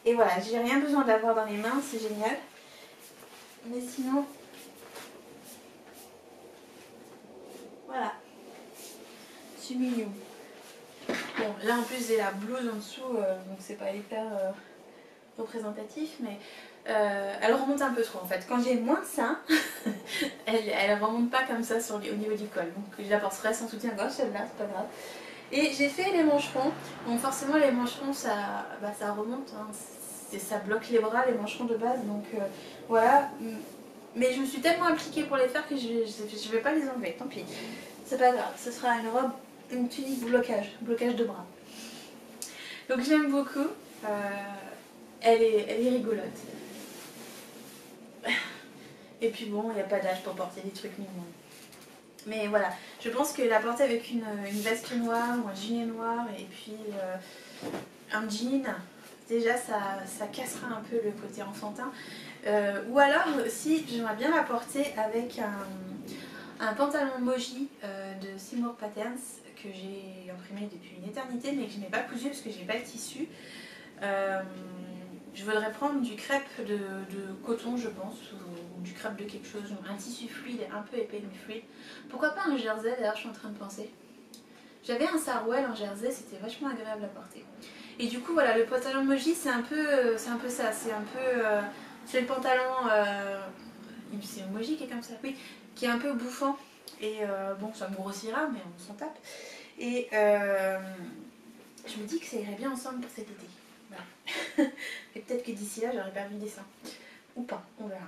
Et voilà, j'ai rien besoin d'avoir dans les mains, c'est génial. Mais sinon, voilà, c'est mignon. Bon, là en plus j'ai la blouse en dessous, donc c'est pas hyper représentatif, mais elle remonte un peu trop en fait. Quand j'ai moins de seins, elle remonte pas comme ça au niveau du col. Donc je la porterai sans soutien-gorge celle-là, c'est pas grave. Et j'ai fait les mancherons. Donc forcément les mancherons ça remonte, hein. Ça bloque les bras, les mancherons de base. Donc voilà. Mais je me suis tellement impliquée pour les faire que je vais pas les enlever. Tant pis. C'est pas grave. Ce sera une robe, une tunique blocage de bras. Donc j'aime beaucoup. Elle est rigolote. Et puis bon, il n'y a pas d'âge pour porter des trucs mignons. Mais voilà, je pense que la porter avec une veste noire ou un gilet noir et puis un jean, déjà ça cassera un peu le côté enfantin. Ou alors aussi, j'aimerais bien la porter avec un pantalon moji de Seymour Patterns que j'ai imprimé depuis une éternité mais que je n'ai pas cousu parce que j'ai pas le tissu. Je voudrais prendre du crêpe de coton je pense, ou du crêpe de quelque chose, un tissu fluide, un peu épais mais fluide. Pourquoi pas un jersey d'ailleurs, je suis en train de penser. J'avais un sarouel en jersey, c'était vachement agréable à porter. Et du coup voilà, le pantalon moji c'est un peu ça, c'est le pantalon, c'est moji qui est comme ça, oui, qui est un peu bouffant. Et bon ça me grossira mais on s'en tape. Et je me dis que ça irait bien ensemble pour cet été. Voilà. Et peut-être que d'ici là j'aurai perdu des seins. Ou pas, on verra.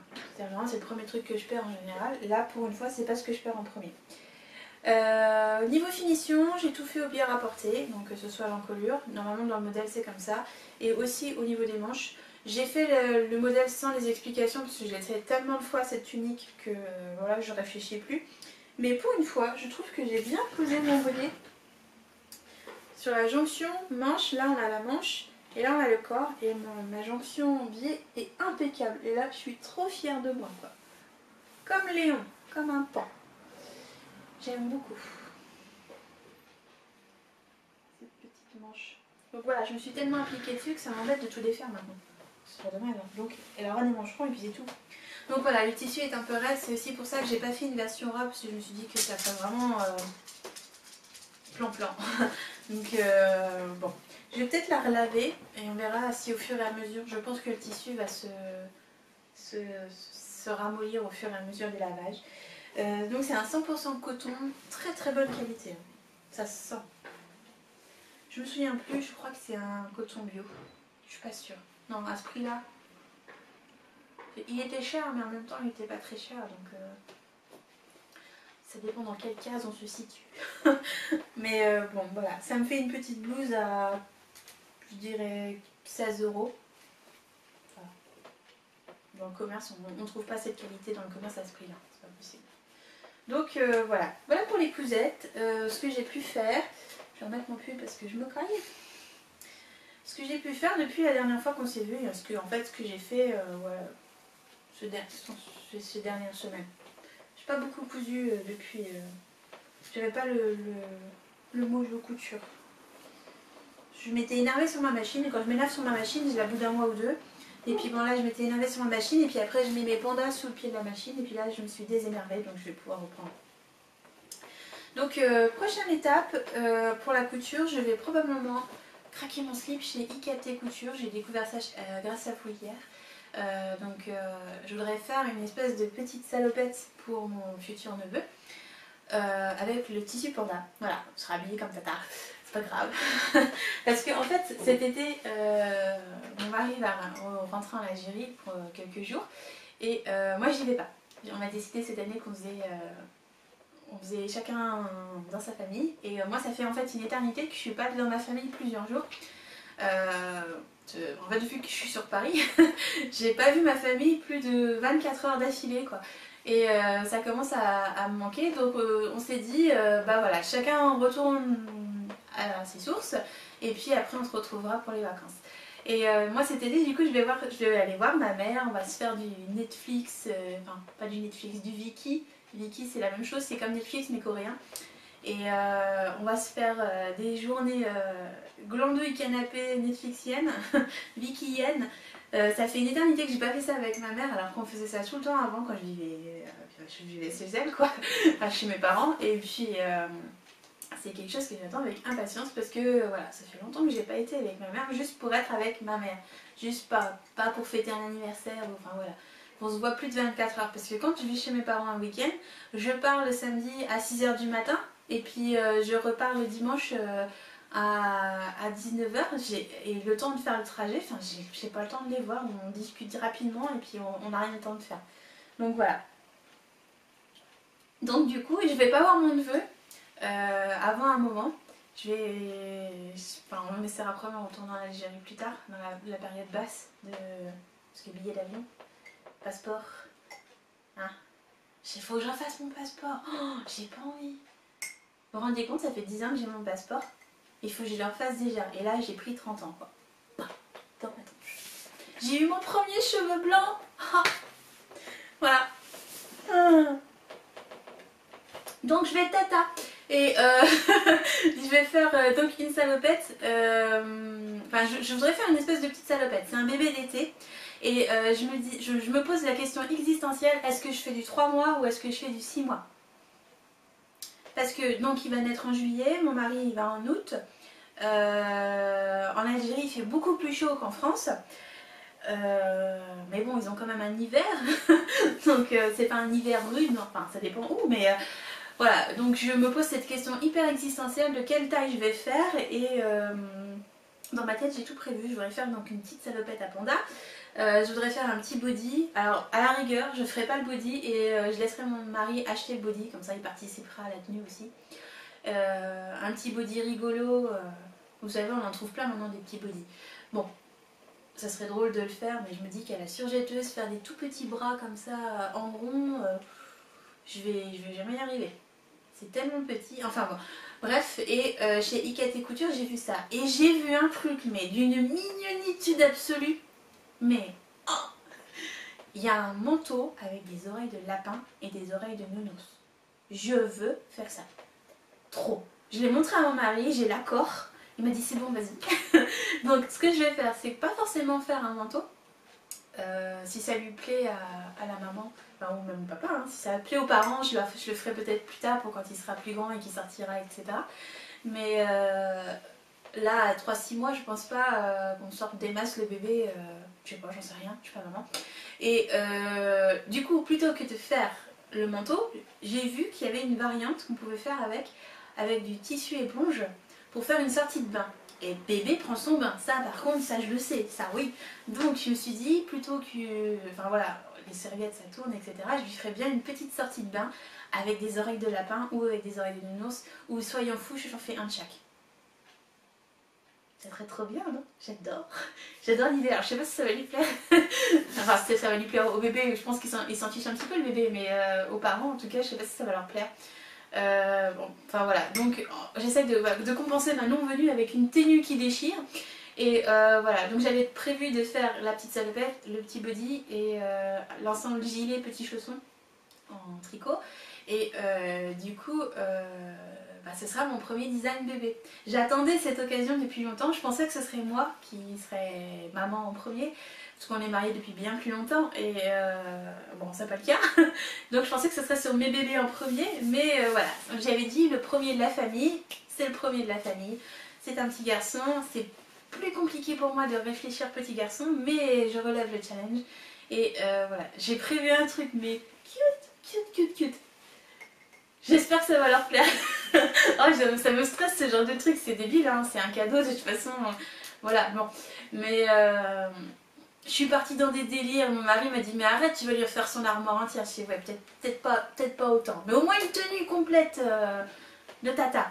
C'est le premier truc que je perds en général. Là pour une fois c'est pas ce que je perds en premier. Niveau finition, j'ai tout fait au biais rapporté, donc que ce soit l'encolure. Normalement dans le modèle c'est comme ça. Et aussi au niveau des manches. J'ai fait le modèle sans les explications parce que je l'ai fait tellement de fois cette tunique que voilà, je réfléchis plus. Mais pour une fois, je trouve que j'ai bien posé mon volet. Sur la jonction manche, là on a la manche et là on a le corps et ma jonction biais est impeccable. Et là je suis trop fière de moi quoi. Comme Léon, comme un pan. J'aime beaucoup cette petite manche. Donc voilà, je me suis tellement appliquée dessus que ça m'embête de tout défaire maintenant. C'est pas dommage. Hein. Donc elle aura des mancherons et puis c'est tout. Donc voilà, le tissu est un peu raide, c'est aussi pour ça que j'ai pas fait une version robe parce que je me suis dit que ça ferait vraiment plan. Donc bon, je vais peut-être la relaver et on verra si au fur et à mesure, je pense que le tissu va se ramollir au fur et à mesure des lavages. Donc c'est un 100% coton, très très bonne qualité, ça se sent. Je me souviens plus, je crois que c'est un coton bio, je suis pas sûre. Non, à ce prix là, il était cher mais en même temps il était pas très cher donc ça dépend dans quelle case on se situe. Mais bon voilà, ça me fait une petite blouse à, je dirais 16 €. Voilà. Dans le commerce, on ne trouve pas cette qualité dans le commerce à ce prix là, c'est pas possible. Donc voilà pour les cousettes, ce que j'ai pu faire, je vais remettre mon pull parce que je me craille. Ce que j'ai pu faire depuis la dernière fois qu'on s'est vu, parce que en fait ce que j'ai fait voilà, ces dernières semaines. J'ai pas beaucoup cousu depuis, j'avais pas le mojo couture. Je m'étais énervée sur ma machine et quand je m'énerve sur ma machine, j'ai la bout d'un mois ou deux. Et puis bon là je m'étais énervée sur ma machine et puis après je mets mes pandas sous le pied de la machine et puis là je me suis désénervée donc je vais pouvoir reprendre. Donc prochaine étape pour la couture, je vais probablement craquer mon slip chez IKT Couture. J'ai découvert ça grâce à vous hier. Donc je voudrais faire une espèce de petite salopette pour mon futur neveu avec le tissu panda. Voilà, on sera habillé comme tata. C'est pas grave. Parce qu'en fait, cet été, mon mari va rentrer en Algérie pour quelques jours. Et moi, j'y vais pas. On a décidé cette année qu'on faisait chacun dans sa famille. Et moi, ça fait en fait une éternité que je suis pas dans ma famille plusieurs jours. En fait, depuis que je suis sur Paris, j'ai pas vu ma famille plus de 24 heures d'affilée, quoi. Et ça commence à me manquer. Donc, on s'est dit, bah voilà, chacun retourne à ses sources et puis après on se retrouvera pour les vacances. Et moi cet été du coup je vais aller voir ma mère, on va se faire du Netflix, enfin pas du Netflix, du Viki. Viki c'est la même chose, c'est comme Netflix mais coréen. Et on va se faire des journées glandouille canapé netflixienne, vikienne. Ça fait une éternité que j'ai pas fait ça avec ma mère, alors qu'on faisait ça tout le temps avant quand je vivais chez elle, quoi, enfin, chez mes parents. Et puis c'est quelque chose que j'attends avec impatience parce que voilà, ça fait longtemps que j'ai pas été avec ma mère, juste pour être avec ma mère, juste pas pour fêter un anniversaire, enfin voilà. On se voit plus de 24 heures parce que quand je vis chez mes parents un week-end, je pars le samedi à 6 h du matin et puis je repars le dimanche à 19 h. Et le temps de faire le trajet, enfin j'ai pas le temps de les voir, on discute rapidement et puis on n'a rien le temps de faire. Donc voilà. Donc du coup, je vais pas voir mon neveu avant un moment. Enfin, on essaiera probablement en retournant en Algérie plus tard, dans la période basse, parce que billet d'avion, passeport. Hein, il faut que je refasse mon passeport. Oh, j'ai pas envie. Vous vous rendez compte, ça fait 10 ans que j'ai mon passeport. Il faut que je le refasse déjà. Et là, j'ai pris 30 ans, quoi. Attends. J'ai eu mon premier cheveu blanc. Ah. Voilà. Donc je vais tata. Et je vais faire donc une salopette. Enfin, je voudrais faire une espèce de petite salopette. C'est un bébé d'été. Et je me pose la question existentielle, est-ce que je fais du 3 mois ou est-ce que je fais du 6 mois? Parce que donc il va naître en juillet, mon mari il va en août. En Algérie il fait beaucoup plus chaud qu'en France. Mais bon, ils ont quand même un hiver. Donc c'est pas un hiver rude, enfin ça dépend où, mais voilà. Donc je me pose cette question hyper existentielle de quelle taille je vais faire. Et dans ma tête j'ai tout prévu. Je voudrais faire donc une petite salopette à panda. Je voudrais faire un petit body. Alors à la rigueur je ferai pas le body et je laisserai mon mari acheter le body, comme ça il participera à la tenue aussi. Un petit body rigolo, vous savez on en trouve plein maintenant des petits bodys. Bon, ça serait drôle de le faire, mais je me dis qu'à la surjetteuse, faire des tout petits bras comme ça en rond, je vais jamais y arriver. C'est tellement petit, enfin bon. Bref, et chez Ikat et Couture j'ai vu ça. Et j'ai vu un truc, mais d'une mignonitude absolue. Mais oh, il y a un manteau avec des oreilles de lapin et des oreilles de nounours. Je veux faire ça. Trop. Je l'ai montré à mon mari, j'ai l'accord. Il m'a dit c'est bon, vas-y. Donc ce que je vais faire, c'est pas forcément faire un manteau. Si ça lui plaît à la maman, enfin, ou même au papa, hein, si ça plaît aux parents, je le ferai peut-être plus tard pour quand il sera plus grand et qu'il sortira, etc. Mais là, à 3-6 mois, je pense pas qu'on sorte des masses le bébé. Je sais pas, j'en sais rien, je suis pas maman. Et du coup, plutôt que de faire le manteau, j'ai vu qu'il y avait une variante qu'on pouvait faire avec du tissu éponge pour faire une sortie de bain. Et bébé prend son bain, ça par contre, ça je le sais, ça oui. Donc je me suis dit, plutôt que, enfin voilà, les serviettes ça tourne, etc. Je lui ferais bien une petite sortie de bain avec des oreilles de lapin ou avec des oreilles de nounours, ou soyons fous, j'en fais un de chaque. Ça serait trop bien, non? J'adore. J'adore l'idée. Alors je sais pas si ça va lui plaire. Enfin, ça va lui plaire au bébé, je pense qu'il s'en fiche un petit peu le bébé, mais aux parents en tout cas, je sais pas si ça va leur plaire. Bon, enfin voilà, donc j'essaie de compenser ma non-venue avec une tenue qui déchire. Et voilà, donc j'avais prévu de faire la petite salopette, le petit body et l'ensemble gilet, petits chaussons en tricot. Et du coup, ce sera mon premier design bébé. J'attendais cette occasion depuis longtemps, je pensais que ce serait moi qui serais maman en premier. Parce qu'on est mariés depuis bien plus longtemps et bon, c'est pas le cas. Donc je pensais que ce serait sur mes bébés en premier, mais voilà. J'avais dit le premier de la famille, c'est le premier de la famille. C'est un petit garçon, c'est plus compliqué pour moi de réfléchir petit garçon, mais je relève le challenge. Et voilà, j'ai prévu un truc, mais cute. J'espère que ça va leur plaire. Oh, ça me stresse ce genre de truc, c'est débile, hein. C'est un cadeau de toute façon. Voilà, bon. Mais je suis partie dans des délires, mon mari m'a dit mais arrête, tu vas lui refaire son armoire entière. Je dis ouais, peut-être pas autant, mais au moins une tenue complète de tata.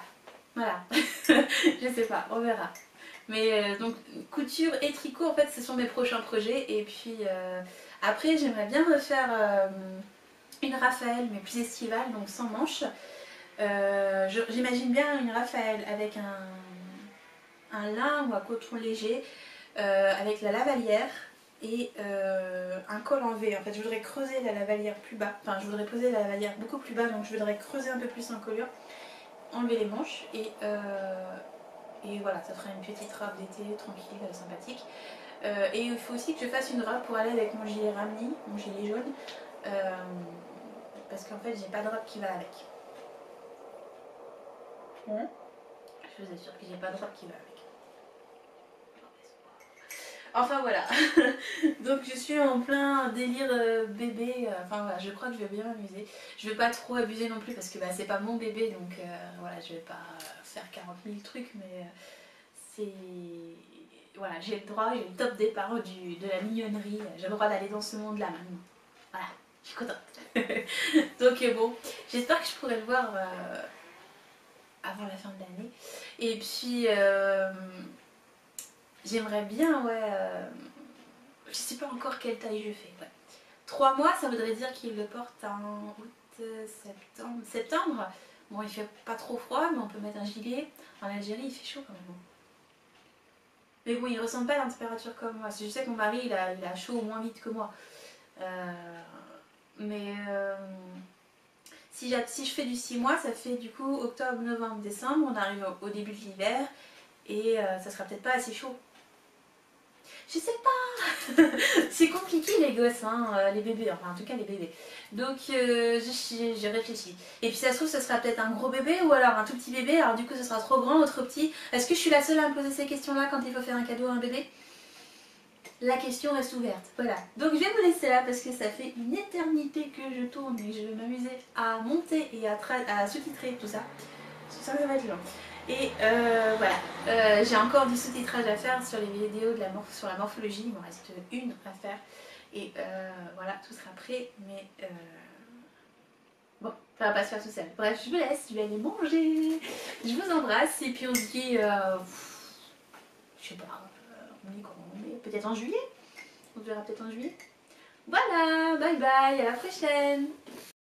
Voilà. Je sais pas, on verra. Mais donc couture et tricot en fait ce sont mes prochains projets. Et puis après j'aimerais bien refaire une Raphaël mais plus estivale, donc sans manches. J'imagine bien une Raphaël avec un lin ou un coton léger, avec la lavalière et un col en V. En fait je voudrais creuser la lavalière plus bas, enfin je voudrais poser la lavalière beaucoup plus bas, donc je voudrais creuser un peu plus en colure enlever les manches et voilà, ça fera une petite robe d'été tranquille, sympathique. Et il faut aussi que je fasse une robe pour aller avec mon gilet Ramni, mon gilet jaune, parce qu'en fait j'ai pas de robe qui va avec. Je vous assure que j'ai pas de robe qui va avec. Enfin voilà, donc je suis en plein délire bébé, enfin voilà, je crois que je vais bien m'amuser. Je vais pas trop abuser non plus parce que bah, c'est pas mon bébé, donc voilà, je vais pas faire 40 000 trucs, mais c'est... Voilà, j'ai le droit, j'ai le top départ de la mignonnerie, j'ai le droit d'aller dans ce monde-là maintenant. Voilà, je suis contente. Donc bon, j'espère que je pourrai le voir avant la fin de l'année. Et puis... j'aimerais bien, ouais, je sais pas encore quelle taille je fais. Ouais. 3 mois, ça voudrait dire qu'il le porte en août, septembre. Bon, il fait pas trop froid, mais on peut mettre un gilet. En Algérie, il fait chaud quand même. Mais bon, il ressemble pas à la température comme moi. Je sais que mon mari, il a chaud moins vite que moi. Mais si je fais du 6 mois, ça fait du coup octobre, novembre, décembre. On arrive au début de l'hiver et ça sera peut-être pas assez chaud. Je sais pas. C'est compliqué les gosses, hein, les bébés, enfin en tout cas les bébés. Donc j'ai réfléchi. Et puis ça se trouve ce sera peut-être un gros bébé ou alors un tout petit bébé, alors du coup ce sera trop grand ou trop petit. Est-ce que je suis la seule à me poser ces questions-là quand il faut faire un cadeau à un bébé? La question reste ouverte, voilà. Donc je vais vous laisser là parce que ça fait une éternité que je tourne et je vais m'amuser à monter et à sous-titrer tout ça. Ça va être long. Et voilà, j'ai encore du sous-titrage à faire sur les vidéos sur la morphologie, il m'en reste une à faire. Et voilà, tout sera prêt, mais bon, ça va pas se faire tout seul. Bref, je vous laisse, je vais aller manger. Je vous embrasse et puis on se dit, je sais pas, on dit quand, mais peut-être en juillet. On se verra peut-être en juillet. Voilà, bye bye, à la prochaine.